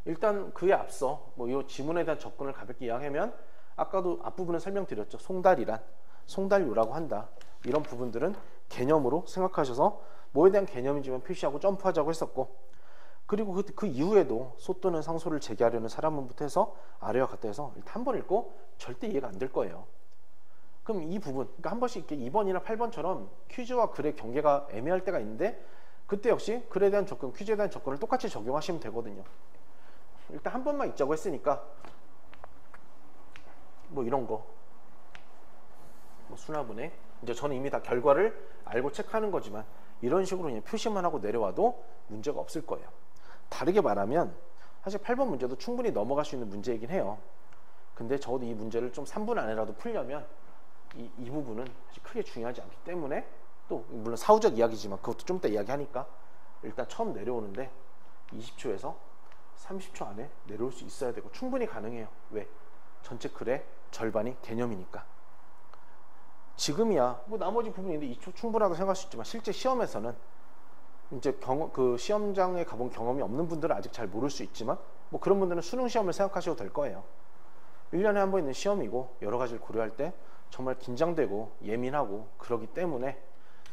일단 그에 앞서 뭐 이 지문에 대한 접근을 가볍게 이야기하면, 아까도 앞부분에 설명드렸죠. 송달이란, 송달요라고 한다. 이런 부분들은 개념으로 생각하셔서 뭐에 대한 개념이지만 표시하고 점프하자고 했었고, 그리고 그 이후에도 소 또는 상소를 제기하려는 사람부터 해서 아래와 같다 해서 일단 한 번 읽고 절대 이해가 안 될 거예요. 그럼 이 부분, 그러니까 한 번씩 이렇게 2번이나 8번처럼 퀴즈와 글의 경계가 애매할 때가 있는데, 그때 역시 글에 대한 접근, 퀴즈에 대한 접근을 똑같이 적용하시면 되거든요. 일단 한 번만 읽자고 했으니까 뭐 이런 거, 뭐 수납은행, 이제 저는 이미 다 결과를 알고 체크하는 거지만 이런 식으로 그냥 표시만 하고 내려와도 문제가 없을 거예요. 다르게 말하면 사실 8번 문제도 충분히 넘어갈 수 있는 문제이긴 해요. 근데 적어도 이 문제를 좀 3분 안에라도 풀려면 이 부분은 사실 크게 중요하지 않기 때문에, 또 물론 사후적 이야기지만 그것도 좀 이따 이야기하니까 일단 처음 내려오는데 20초에서 30초 안에 내려올 수 있어야 되고 충분히 가능해요. 왜? 전체 글의 절반이 개념이니까. 지금이야 뭐 나머지 부분인데 2초 충분하다고 생각할 수 있지만 실제 시험에서는 이제 그 시험장에 가본 경험이 없는 분들은 아직 잘 모를 수 있지만, 뭐 그런 분들은 수능 시험을 생각하셔도 될 거예요. 1년에 한 번 있는 시험이고 여러 가지를 고려할 때 정말 긴장되고 예민하고 그러기 때문에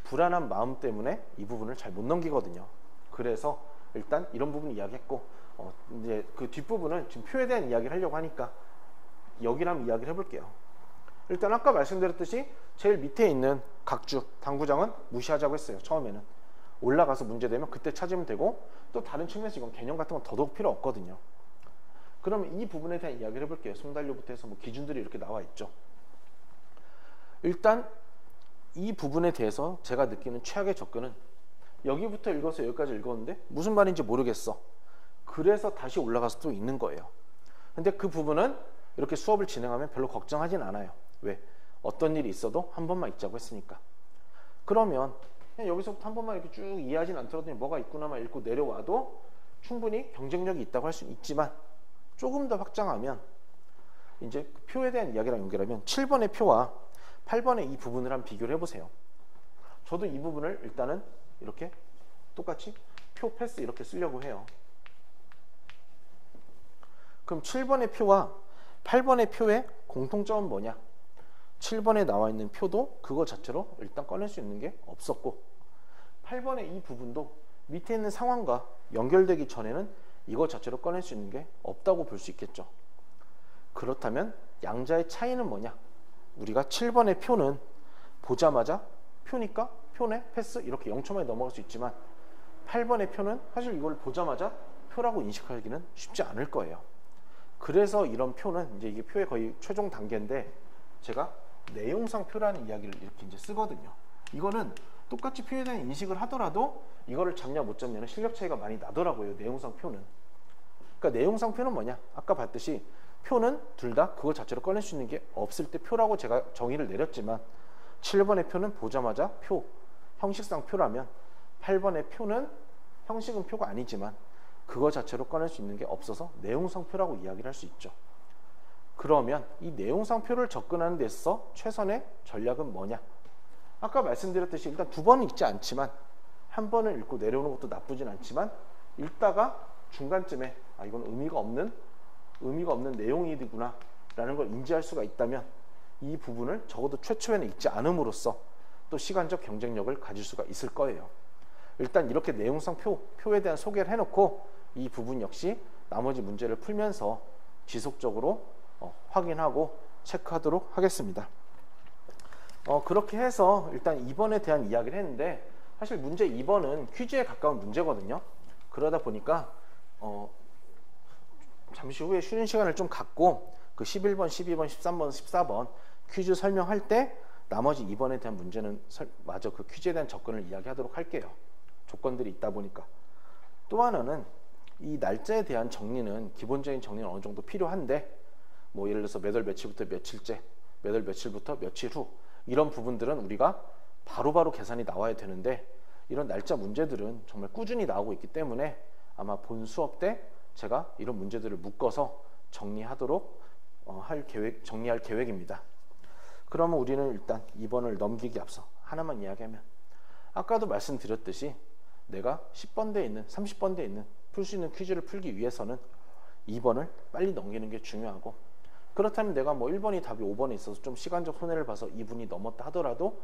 불안한 마음 때문에 이 부분을 잘 못 넘기거든요. 그래서 일단 이런 부분 이야기했고, 이제 그 뒷부분은 지금 표에 대한 이야기를 하려고 하니까 여기를 한번 이야기를 해볼게요. 일단 아까 말씀드렸듯이 제일 밑에 있는 각주, 당구장은 무시하자고 했어요. 처음에는 올라가서 문제되면 그때 찾으면 되고, 또 다른 측면에서 이건 개념 같은 건 더더욱 필요 없거든요. 그러면 이 부분에 대한 이야기를 해볼게요. 송달료부터 해서 뭐 기준들이 이렇게 나와 있죠. 일단 이 부분에 대해서 제가 느끼는 최악의 접근은, 여기부터 읽어서 여기까지 읽었는데 무슨 말인지 모르겠어. 그래서 다시 올라가서 또 읽는 거예요. 근데 그 부분은 이렇게 수업을 진행하면 별로 걱정하진 않아요. 왜? 어떤 일이 있어도 한 번만 읽자고 했으니까. 그러면 그냥 여기서부터 한 번만 이렇게 쭉 이해하진 않더라도 뭐가 있구나만 읽고 내려와도 충분히 경쟁력이 있다고 할 수는 있지만, 조금 더 확장하면 이제 그 표에 대한 이야기랑 연결하면 7번의 표와 8번의 이 부분을 한번 비교를 해보세요. 저도 이 부분을 일단은 이렇게 똑같이 표 패스 이렇게 쓰려고 해요. 그럼 7번의 표와 8번의 표의 공통점은 뭐냐? 7번에 나와 있는 표도 그거 자체로 일단 꺼낼 수 있는 게 없었고, 8번의 이 부분도 밑에 있는 상황과 연결되기 전에는 이거 자체로 꺼낼 수 있는 게 없다고 볼 수 있겠죠. 그렇다면 양자의 차이는 뭐냐? 우리가 7번의 표는 보자마자 표니까 표네 패스 이렇게 0초만에 넘어갈 수 있지만, 8번의 표는 사실 이걸 보자마자 표라고 인식하기는 쉽지 않을 거예요. 그래서 이런 표는 이제 이게 표의 거의 최종 단계인데, 제가 내용상 표라는 이야기를 이렇게 이제 쓰거든요. 이거는 똑같이 표에 대한 인식을 하더라도 이거를 잡냐 못 잡냐는 실력 차이가 많이 나더라고요. 내용상 표는. 그러니까 내용상 표는 뭐냐? 아까 봤듯이 표는 둘 다 그거 자체로 꺼낼 수 있는 게 없을 때 표라고 제가 정의를 내렸지만 7번의 표는 보자마자 표, 형식상 표라면 8번의 표는 형식은 표가 아니지만 그거 자체로 꺼낼 수 있는 게 없어서 내용상 표라고 이야기를 할 수 있죠. 그러면 이 내용상 표를 접근하는 데 있어서 최선의 전략은 뭐냐? 아까 말씀드렸듯이 일단 두 번은 읽지 않지만 한 번을 읽고 내려오는 것도 나쁘진 않지만 읽다가 중간쯤에 아 이건 의미가 없는 내용이구나 라는 걸 인지할 수가 있다면 이 부분을 적어도 최초에는 읽지 않음으로써 또 시간적 경쟁력을 가질 수가 있을 거예요. 일단 이렇게 내용상 표에 대한 소개를 해놓고 이 부분 역시 나머지 문제를 풀면서 지속적으로 확인하고 체크하도록 하겠습니다. 그렇게 해서 일단 2번에 대한 이야기를 했는데 사실 문제 2번은 퀴즈에 가까운 문제거든요. 그러다 보니까 잠시 후에 쉬는 시간을 좀 갖고 그 11번, 12번, 13번, 14번 퀴즈 설명할 때 나머지 2번에 대한 문제는 마저 그 퀴즈에 대한 접근을 이야기하도록 할게요. 조건들이 있다 보니까. 또 하나는 이 날짜에 대한 정리는 기본적인 정리는 어느 정도 필요한데 뭐 예를 들어서 몇 월 며칠부터 며칠째, 몇 월 며칠부터 며칠 후 이런 부분들은 우리가 바로바로 계산이 나와야 되는데 이런 날짜 문제들은 정말 꾸준히 나오고 있기 때문에 아마 본 수업 때 제가 이런 문제들을 묶어서 정리하도록 정리할 계획입니다. 그러면 우리는 일단 2번을 넘기기 앞서 하나만 이야기하면 아까도 말씀드렸듯이 내가 10번대에 있는 30번대에 있는 풀 수 있는 퀴즈를 풀기 위해서는 2번을 빨리 넘기는 게 중요하고 그렇다면 내가 뭐 1번이 답이 5번에 있어서 좀 시간적 손해를 봐서 2분이 넘었다 하더라도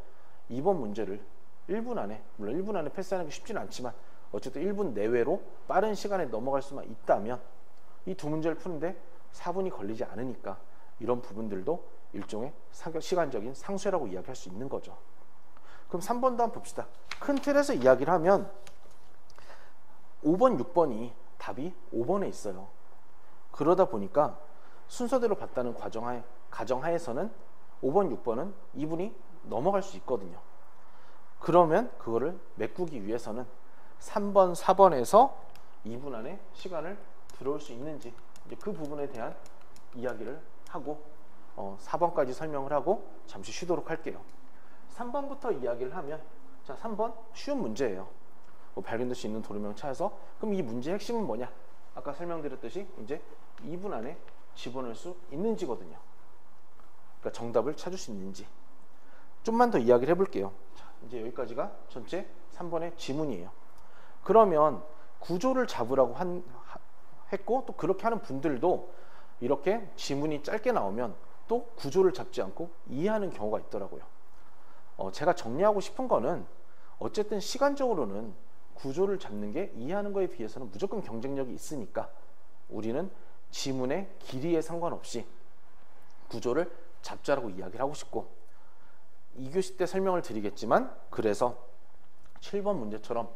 2번 문제를 1분 안에 물론 1분 안에 패스하는 게 쉽지는 않지만 어쨌든 1분 내외로 빠른 시간에 넘어갈 수만 있다면 이 두 문제를 푸는데 4분이 걸리지 않으니까 이런 부분들도 일종의 시간적인 상쇄라고 이야기할 수 있는 거죠. 그럼 3번도 한번 봅시다. 큰 틀에서 이야기를 하면 5번, 6번이 답이 5번에 있어요. 그러다 보니까 순서대로 봤다는 가정하에서는 5번, 6번은 2분이 넘어갈 수 있거든요. 그러면 그거를 메꾸기 위해서는 3번, 4번에서 2분 안에 시간을 들어올 수 있는지 이제 그 부분에 대한 이야기를 하고 4번까지 설명을 하고 잠시 쉬도록 할게요. 3번부터 이야기를 하면 자 3번 쉬운 문제예요. 발견될 수 있는 도로명 찾아서 그럼 이 문제의 핵심은 뭐냐? 아까 설명드렸듯이 이제 2분 안에 집어넣을 수 있는지거든요. 그러니까 정답을 찾을 수 있는지 좀만 더 이야기를 해볼게요. 자, 이제 여기까지가 전체 3번의 지문이에요. 그러면 구조를 잡으라고 했고 또 그렇게 하는 분들도 이렇게 지문이 짧게 나오면 또 구조를 잡지 않고 이해하는 경우가 있더라고요. 제가 정리하고 싶은 거는 어쨌든 시간적으로는 구조를 잡는 게 이해하는 거에 비해서는 무조건 경쟁력이 있으니까 우리는 지문의 길이에 상관없이 구조를 잡자라고 이야기를 하고 싶고 2교시 때 설명을 드리겠지만 그래서 7번 문제처럼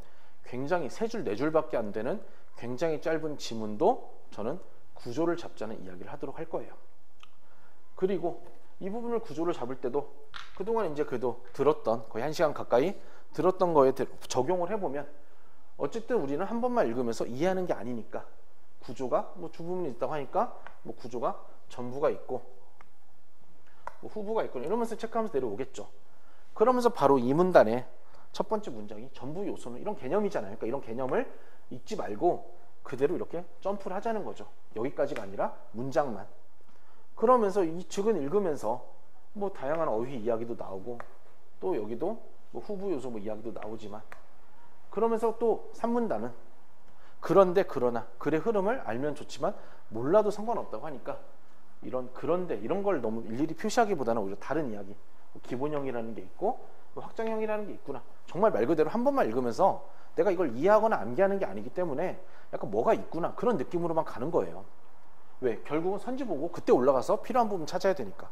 굉장히 3줄, 4줄밖에 안 되는 굉장히 짧은 지문도 저는 구조를 잡자는 이야기를 하도록 할 거예요. 그리고 이 부분을 구조를 잡을 때도 그동안 이제 그래도 들었던 거의 1시간 가까이 들었던 거에 적용을 해보면 어쨌든 우리는 한 번만 읽으면서 이해하는 게 아니니까 구조가 뭐 두 부분이 있다고 하니까 뭐 구조가 전부가 있고 뭐 후부가 있고 이러면서 체크하면서 내려오겠죠. 그러면서 바로 이 문단의 첫 번째 문장이 전부 요소는 이런 개념이잖아요. 그러니까 이런 개념을 잊지 말고 그대로 이렇게 점프를 하자는 거죠. 여기까지가 아니라 문장만. 그러면서 이 즉은 읽으면서 뭐 다양한 어휘 이야기도 나오고 또 여기도 뭐 후부 요소 뭐 이야기도 나오지만 그러면서 또 3문단은 그런데 그러나 글의 흐름을 알면 좋지만 몰라도 상관없다고 하니까 이런 그런데 이런 걸 너무 일일이 표시하기보다는 오히려 다른 이야기 뭐 기본형이라는 게 있고 뭐 확장형이라는 게 있구나. 정말 말 그대로 한 번만 읽으면서 내가 이걸 이해하거나 암기하는 게 아니기 때문에 약간 뭐가 있구나 그런 느낌으로만 가는 거예요. 왜? 결국은 선지 보고 그때 올라가서 필요한 부분 찾아야 되니까.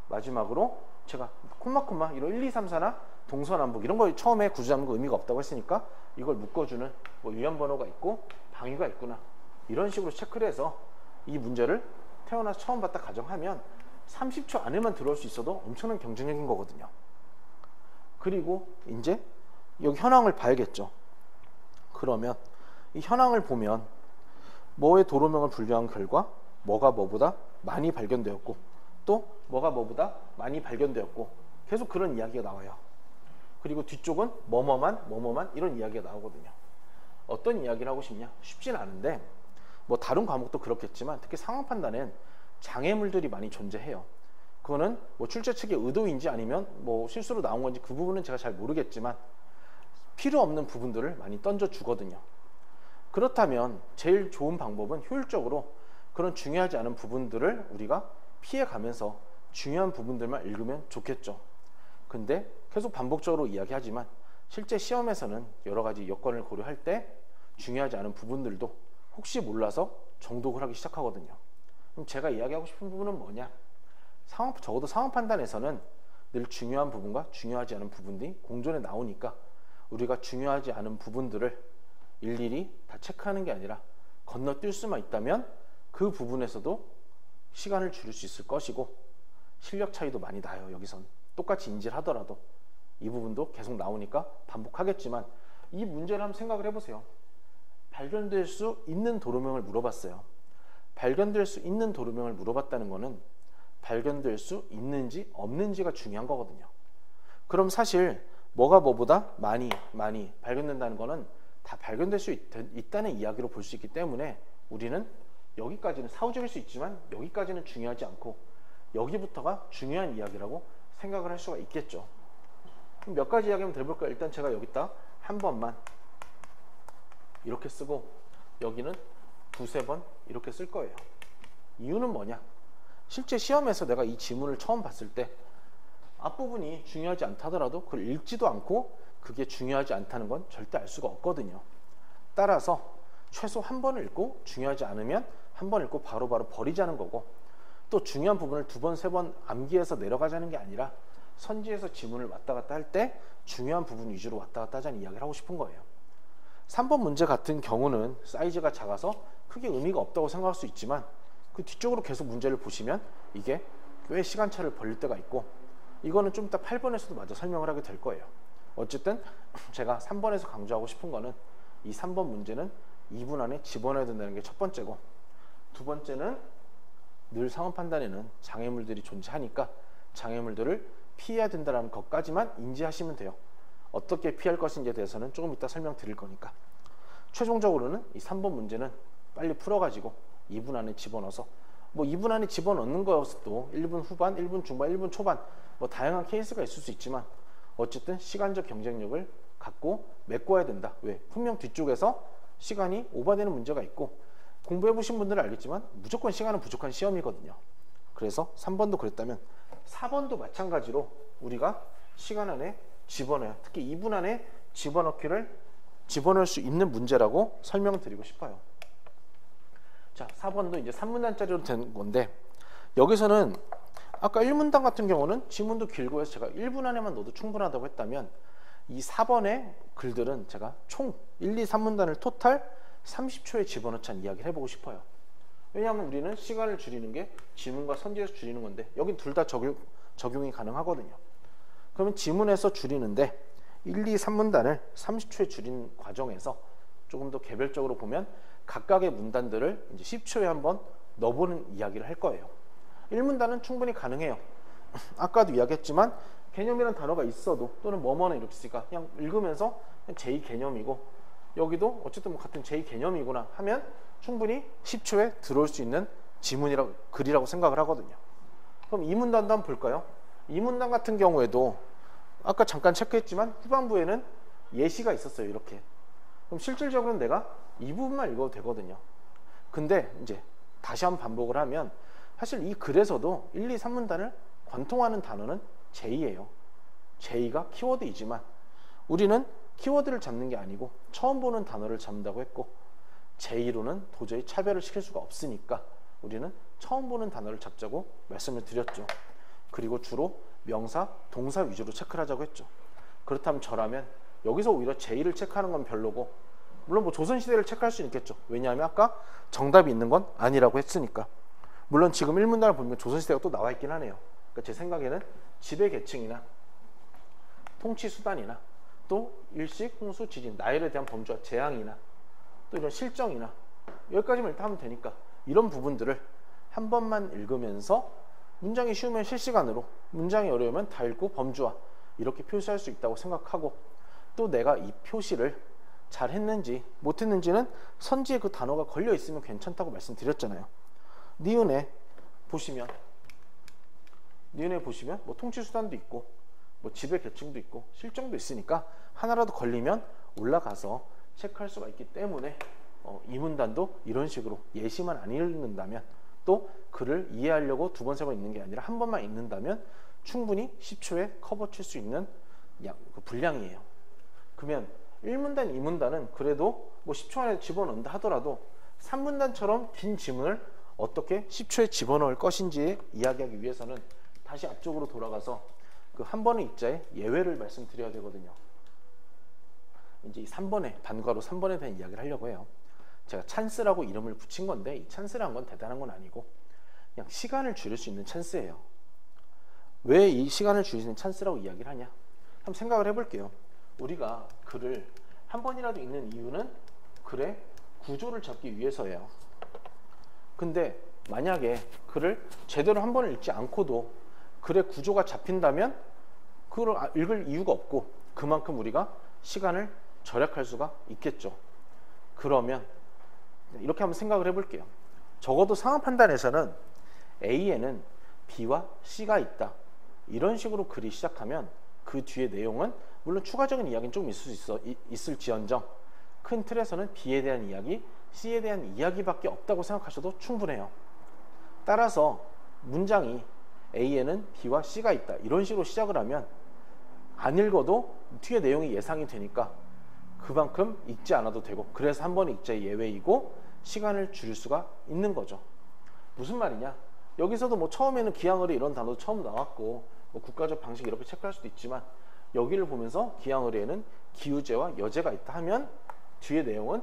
마지막으로 제가 콤마 이런 1, 2, 3, 4나 동서남북 이런 걸 처음에 구조 잡는 거 의미가 없다고 했으니까 이걸 묶어주는 뭐 유형 번호가 있고 방위가 있구나 이런 식으로 체크를 해서 이 문제를 태어나서 처음 봤다 가정하면 30초 안에만 들어올 수 있어도 엄청난 경쟁력인 거거든요. 그리고 이제 여기 현황을 봐야겠죠. 그러면 이 현황을 보면 뭐의 도로명을 분류한 결과 뭐가 뭐보다 많이 발견되었고 또 뭐가 뭐보다 많이 발견되었고 계속 그런 이야기가 나와요. 그리고 뒤쪽은 뭐뭐만 이런 이야기가 나오거든요. 어떤 이야기를 하고 싶냐? 쉽진 않은데 뭐 다른 과목도 그렇겠지만 특히 상황 판단엔 장애물들이 많이 존재해요. 그거는 뭐 출제 측의 의도인지 아니면 뭐 실수로 나온 건지 그 부분은 제가 잘 모르겠지만 필요 없는 부분들을 많이 던져 주거든요. 그렇다면 제일 좋은 방법은 효율적으로 그런 중요하지 않은 부분들을 우리가 피해가면서 중요한 부분들만 읽으면 좋겠죠. 근데 계속 반복적으로 이야기하지만 실제 시험에서는 여러 가지 여건을 고려할 때 중요하지 않은 부분들도 혹시 몰라서 정독을 하기 시작하거든요. 그럼 제가 이야기하고 싶은 부분은 뭐냐? 적어도 상황 판단에서는 늘 중요한 부분과 중요하지 않은 부분들이 공존에 나오니까 우리가 중요하지 않은 부분들을 일일이 다 체크하는 게 아니라 건너뛸 수만 있다면 그 부분에서도 시간을 줄일 수 있을 것이고 실력 차이도 많이 나요. 여기선 똑같이 인지를 하더라도 이 부분도 계속 나오니까 반복하겠지만 이 문제를 한번 생각을 해보세요. 발견될 수 있는 도로명을 물어봤어요. 발견될 수 있는 도로명을 물어봤다는 거는 발견될 수 있는지 없는지가 중요한 거거든요. 그럼 사실 뭐가 뭐보다 많이 발견된다는 거는 다 발견될 수 있다는 이야기로 볼 수 있기 때문에 우리는 여기까지는 사후적일 수 있지만 여기까지는 중요하지 않고 여기부터가 중요한 이야기라고 생각을 할 수가 있겠죠. 그럼 몇 가지 이야기 한번 해볼까요? 일단 제가 여기다 한 번만 이렇게 쓰고 여기는 두세 번 이렇게 쓸 거예요. 이유는 뭐냐? 실제 시험에서 내가 이 지문을 처음 봤을 때 앞부분이 중요하지 않다더라도 그걸 읽지도 않고 그게 중요하지 않다는 건 절대 알 수가 없거든요. 따라서 최소 한 번을 읽고 중요하지 않으면 한 번 읽고 바로바로 버리자는 거고 또 중요한 부분을 두 번, 세 번 암기해서 내려가자는 게 아니라 선지에서 지문을 왔다 갔다 할 때 중요한 부분 위주로 왔다 갔다 하자는 이야기를 하고 싶은 거예요. 3번 문제 같은 경우는 사이즈가 작아서 크게 의미가 없다고 생각할 수 있지만 그 뒤쪽으로 계속 문제를 보시면 이게 꽤 시간차를 벌릴 때가 있고 이거는 좀 이따 8번에서도 마저 설명을 하게 될 거예요. 어쨌든 제가 3번에서 강조하고 싶은 거는 이 3번 문제는 2분 안에 집어넣어야 된다는 게 첫 번째고 두 번째는 늘 상황 판단에는 장애물들이 존재하니까 장애물들을 피해야 된다는 것까지만 인지하시면 돼요. 어떻게 피할 것인지에 대해서는 조금 이따 설명드릴 거니까 최종적으로는 이 3번 문제는 빨리 풀어가지고 2분 안에 집어넣어서 뭐 2분 안에 집어넣는 것도 1분 후반, 1분 중반, 1분 초반 뭐 다양한 케이스가 있을 수 있지만 어쨌든 시간적 경쟁력을 갖고 메꿔야 된다. 왜? 분명 뒤쪽에서 시간이 오버되는 문제가 있고 공부해보신 분들은 알겠지만 무조건 시간은 부족한 시험이거든요. 그래서 3번도 그랬다면 4번도 마찬가지로 우리가 시간 안에 집어넣어요. 특히 2분 안에 집어넣을 수 있는 문제라고 설명드리고 싶어요. 자, 4번도 이제 3문단짜리로 된 건데 여기서는 아까 1문단 같은 경우는 지문도 길고 해서 제가 1분 안에만 넣어도 충분하다고 했다면 이 4번의 글들은 제가 총 1, 2, 3문단을 토탈 30초에 집어넣자는 이야기를 해보고 싶어요. 왜냐하면 우리는 시간을 줄이는 게 지문과 선지에서 줄이는 건데 여긴 둘 다 적용이 가능하거든요. 그러면 지문에서 줄이는데 1, 2, 3문단을 30초에 줄이는 과정에서 조금 더 개별적으로 보면 각각의 문단들을 이제 10초에 한번 넣어보는 이야기를 할 거예요. 1문단은 충분히 가능해요. 아까도 이야기했지만 개념이라는 단어가 있어도 또는 뭐뭐는 이렇게 쓰니까 그냥 읽으면서 제2 개념이고 여기도 어쨌든 뭐 같은 제2 개념이구나 하면 충분히 10초에 들어올 수 있는 지문이라고 글이라고 생각을 하거든요. 그럼 2문단도 한번 볼까요? 2문단 같은 경우에도 아까 잠깐 체크했지만 후반부에는 예시가 있었어요. 이렇게. 그럼 실질적으로는 내가 이 부분만 읽어도 되거든요. 근데 이제 다시 한번 반복을 하면 사실 이 글에서도 1, 2, 3문단을 관통하는 단어는 제2예요. 제2가 키워드이지만 우리는 키워드를 잡는 게 아니고 처음 보는 단어를 잡는다고 했고 제2로는 도저히 차별을 시킬 수가 없으니까 우리는 처음 보는 단어를 잡자고 말씀을 드렸죠. 그리고 주로 명사, 동사 위주로 체크를 하자고 했죠. 그렇다면 저라면 여기서 오히려 제2를 체크하는 건 별로고 물론 뭐 조선시대를 체크할 수는 있겠죠. 왜냐하면 아까 정답이 있는 건 아니라고 했으니까. 물론 지금 1문단을 보면 조선시대가 또 나와 있긴 하네요. 그러니까 제 생각에는 지배 계층이나 통치 수단이나 또 일식, 홍수, 지진, 나일에 대한 범주와 재앙이나 또 이런 실정이나 여기까지만 일단 하면 되니까 이런 부분들을 한 번만 읽으면서 문장이 쉬우면 실시간으로, 문장이 어려우면 다 읽고 범주와 이렇게 표시할 수 있다고 생각하고, 또 내가 이 표시를 잘 했는지 못했는지는 선지에 그 단어가 걸려 있으면 괜찮다고 말씀드렸잖아요. 니은에 보시면 뭐 통치 수단도 있고 뭐 지배 계층도 있고 실정도 있으니까 하나라도 걸리면 올라가서 체크할 수가 있기 때문에 이 문단도 이런 식으로 예시만 안 읽는다면, 또 글을 이해하려고 두 번, 세 번 읽는 게 아니라 한 번만 읽는다면 충분히 10초에 커버 칠 수 있는 분량이에요. 그러면 1문단, 2문단은 그래도 뭐 10초 안에 집어넣는다 하더라도 3문단처럼 긴 지문을 어떻게 10초에 집어넣을 것인지 이야기하기 위해서는 다시 앞쪽으로 돌아가서 그 한 번의 입자의 예외를 말씀드려야 되거든요. 이제 이 3번에, 반괄호 3번에 대한 이야기를 하려고 해요. 제가 찬스라고 이름을 붙인 건데 이 찬스라는 건 대단한 건 아니고 그냥 시간을 줄일 수 있는 찬스예요. 왜 이 시간을 줄일 수 있는 찬스라고 이야기를 하냐? 한번 생각을 해볼게요. 우리가 글을 한 번이라도 읽는 이유는 글의 구조를 잡기 위해서예요. 근데 만약에 글을 제대로 한 번을 읽지 않고도 글의 구조가 잡힌다면 그걸 읽을 이유가 없고 그만큼 우리가 시간을 절약할 수가 있겠죠. 그러면 이렇게 한번 생각을 해볼게요. 적어도 상황 판단에서는 A에는 B와 C가 있다, 이런 식으로 글이 시작하면 그 뒤에 내용은 물론 추가적인 이야기는 좀 있을지언정 큰 틀에서는 B에 대한 이야기, C에 대한 이야기밖에 없다고 생각하셔도 충분해요. 따라서 문장이 A에는 B와 C가 있다 이런 식으로 시작을 하면 안 읽어도 뒤에 내용이 예상이 되니까 그만큼 읽지 않아도 되고, 그래서 한 번 읽자의 예외이고 시간을 줄일 수가 있는 거죠. 무슨 말이냐? 여기서도 뭐 처음에는 기항을에 이런 단어도 처음 나왔고 뭐 국가적 방식 이렇게 체크할 수도 있지만 여기를 보면서 기항을에는 기우제와 여제가 있다 하면 뒤에 내용은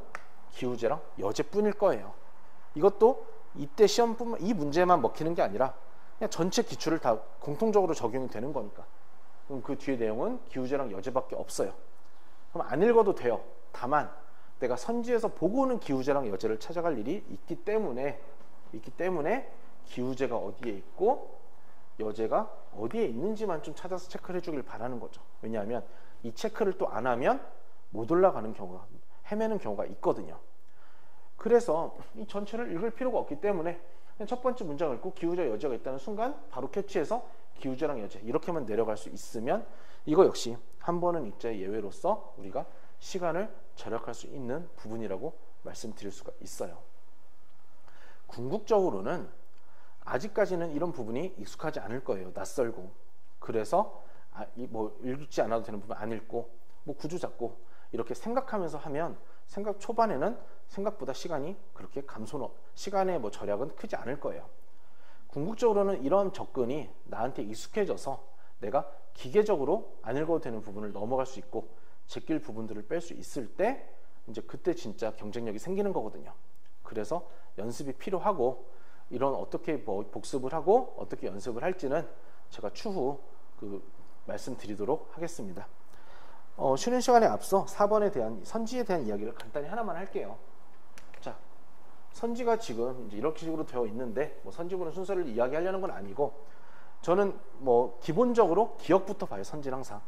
기우제랑 여제뿐일 거예요. 이것도 이때 시험뿐만, 이 문제만 먹히는 게 아니라 그냥 전체 기출을 다 공통적으로 적용이 되는 거니까. 그럼 그 뒤에 내용은 기우제랑 여제밖에 없어요. 그럼 안 읽어도 돼요. 다만 내가 선지에서 보고는 기우제랑 여제를 찾아갈 일이 있기 때문에 기우제가 어디에 있고 여제가 어디에 있는지만 좀 찾아서 체크를 해주길 바라는 거죠. 왜냐하면 이 체크를 또 안 하면 못 올라가는 경우가, 헤매는 경우가 있거든요. 그래서 이 전체를 읽을 필요가 없기 때문에 첫 번째 문장을 읽고 기우제 여제가 있다는 순간 바로 캐치해서 기우제랑 여제 이렇게만 내려갈 수 있으면 이거 역시 한 번은 읽자의 예외로서 우리가 시간을 절약할 수 있는 부분이라고 말씀드릴 수가 있어요. 궁극적으로는 아직까지는 이런 부분이 익숙하지 않을 거예요. 낯설고. 그래서 뭐 읽지 않아도 되는 부분 안 읽고 뭐 구조 잡고 이렇게 생각하면서 하면 생각 초반에는 생각보다 시간이 그렇게 시간의 뭐 절약은 크지 않을 거예요. 궁극적으로는 이런 접근이 나한테 익숙해져서 내가 기계적으로 안 읽어도 되는 부분을 넘어갈 수 있고 제낄 부분들을 뺄 수 있을 때 이제 그때 진짜 경쟁력이 생기는 거거든요. 그래서 연습이 필요하고 이런 어떻게 뭐 복습을 하고 어떻게 연습을 할지는 제가 추후 말씀드리도록 하겠습니다. 쉬는 시간에 앞서 4번에 대한 선지에 대한 이야기를 간단히 하나만 할게요. 자, 선지가 지금 이제 이렇게 식으로 되어 있는데 뭐 선지부는 순서를 이야기하려는 건 아니고 저는 뭐 기본적으로 기억부터 봐요. 선지는 항상.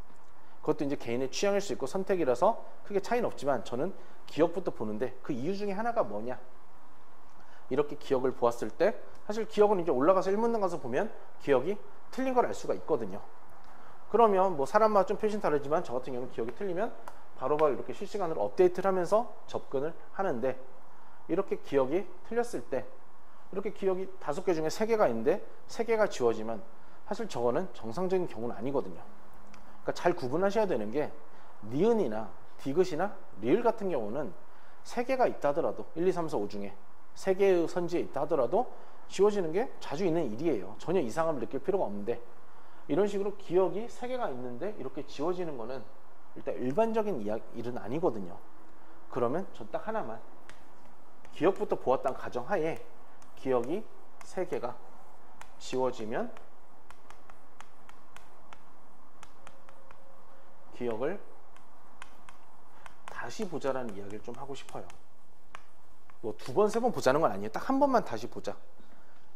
그것도 이제 개인의 취향일 수 있고 선택이라서 크게 차이는 없지만 저는 기억부터 보는데 그 이유 중에 하나가 뭐냐? 이렇게 기억을 보았을 때 사실 기억은 이제 올라가서 1문단 가서 보면 기억이 틀린 걸 알 수가 있거든요. 그러면 뭐 사람마다 좀 표시는 다르지만 저 같은 경우는 기억이 틀리면 바로바로 이렇게 실시간으로 업데이트를 하면서 접근을 하는데 이렇게 기억이 틀렸을 때 이렇게 기억이 5개 중에 3개가 있는데 3개가 지워지면 사실 저거는 정상적인 경우는 아니거든요. 그러니까 잘 구분하셔야 되는 게 니은이나 디귿이나 리을 같은 경우는 3개가 있다 하더라도 1, 2, 3, 4, 5 중에 3개의 선지에 있다 하더라도 지워지는 게 자주 있는 일이에요. 전혀 이상함을 느낄 필요가 없는데 이런 식으로 기억이 3개가 있는데 이렇게 지워지는 거는 일단 일반적인 일은 아니거든요. 그러면 저 딱 하나만 기억부터 보았다는 가정하에 기억이 3개가 지워지면 기억을 다시 보자라는 이야기를 좀 하고 싶어요. 뭐 2번, 3번 보자는 건 아니에요. 딱 한 번만 다시 보자.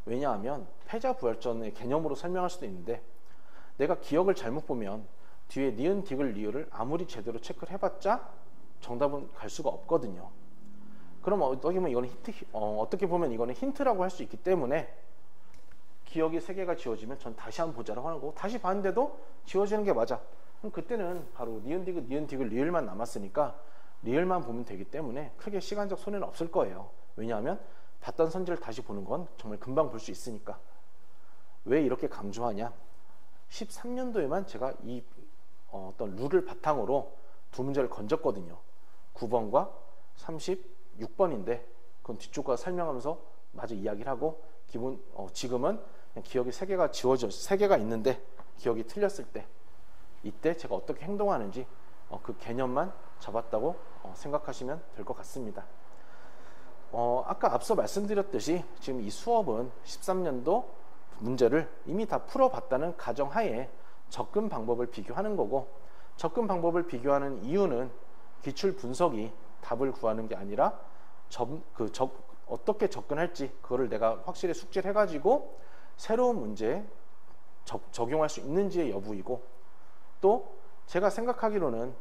왜냐하면 패자부활전의 개념으로 설명할 수도 있는데 내가 기억을 잘못 보면 뒤에 니은, 디귿, 리을을 아무리 제대로 체크를 해봤자 정답은 갈 수가 없거든요. 그럼 어떻게 보면 이거는 힌트라고 할 수 있기 때문에 기억이 3개가 지워지면 전 다시 한번 보자라고 하는 거고 다시 봤는데도 지워지는 게 맞아. 그럼 그때는 바로 니은, 디귿, 리을만 남았으니까 리을만 보면 되기 때문에 크게 시간적 손해는 없을 거예요. 왜냐하면 봤던 선지를 다시 보는 건 정말 금방 볼 수 있으니까. 왜 이렇게 강조하냐? 13년도에만 제가 이 어떤 룰을 바탕으로 2문제를 건졌거든요. 9번과 36번인데 그건 뒤쪽 가서 설명하면서 마저 이야기를 하고 지금은 그냥 기억이 3개가 있는데 기억이 틀렸을 때 이때 제가 어떻게 행동하는지 그 개념만 잡았다고 생각하시면 될 것 같습니다. 아까 앞서 말씀드렸듯이 지금 이 수업은 13년도 문제를 이미 다 풀어봤다는 가정하에 접근 방법을 비교하는 거고 접근 방법을 비교하는 이유는 기출 분석이 답을 구하는 게 아니라 어떻게 접근할지 그거를 내가 확실히 숙지를 해가지고 새로운 문제에 적용할 수 있는지의 여부이고 또 제가 생각하기로는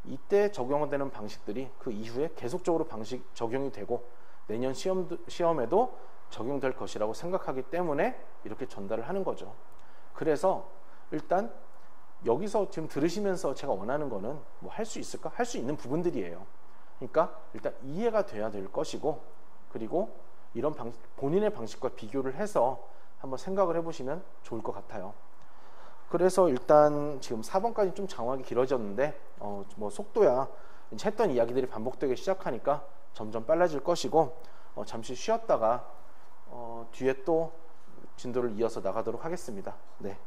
이때 적용되는 방식들이 그 이후에 계속적으로 적용이 되고 내년 시험에도 적용될 것이라고 생각하기 때문에 이렇게 전달을 하는 거죠. 그래서 일단 여기서 지금 들으시면서 제가 원하는 거는 뭐 할 수 있을까? 할 수 있는 부분들이에요. 그러니까 일단 이해가 돼야 될 것이고 그리고 이런 본인의 방식과 비교를 해서 한번 생각을 해보시면 좋을 것 같아요. 그래서 일단 지금 4번까지 좀 장황하게 길어졌는데 뭐 속도야 이제 했던 이야기들이 반복되기 시작하니까 점점 빨라질 것이고 잠시 쉬었다가 뒤에 또 진도를 이어서 나가도록 하겠습니다. 네.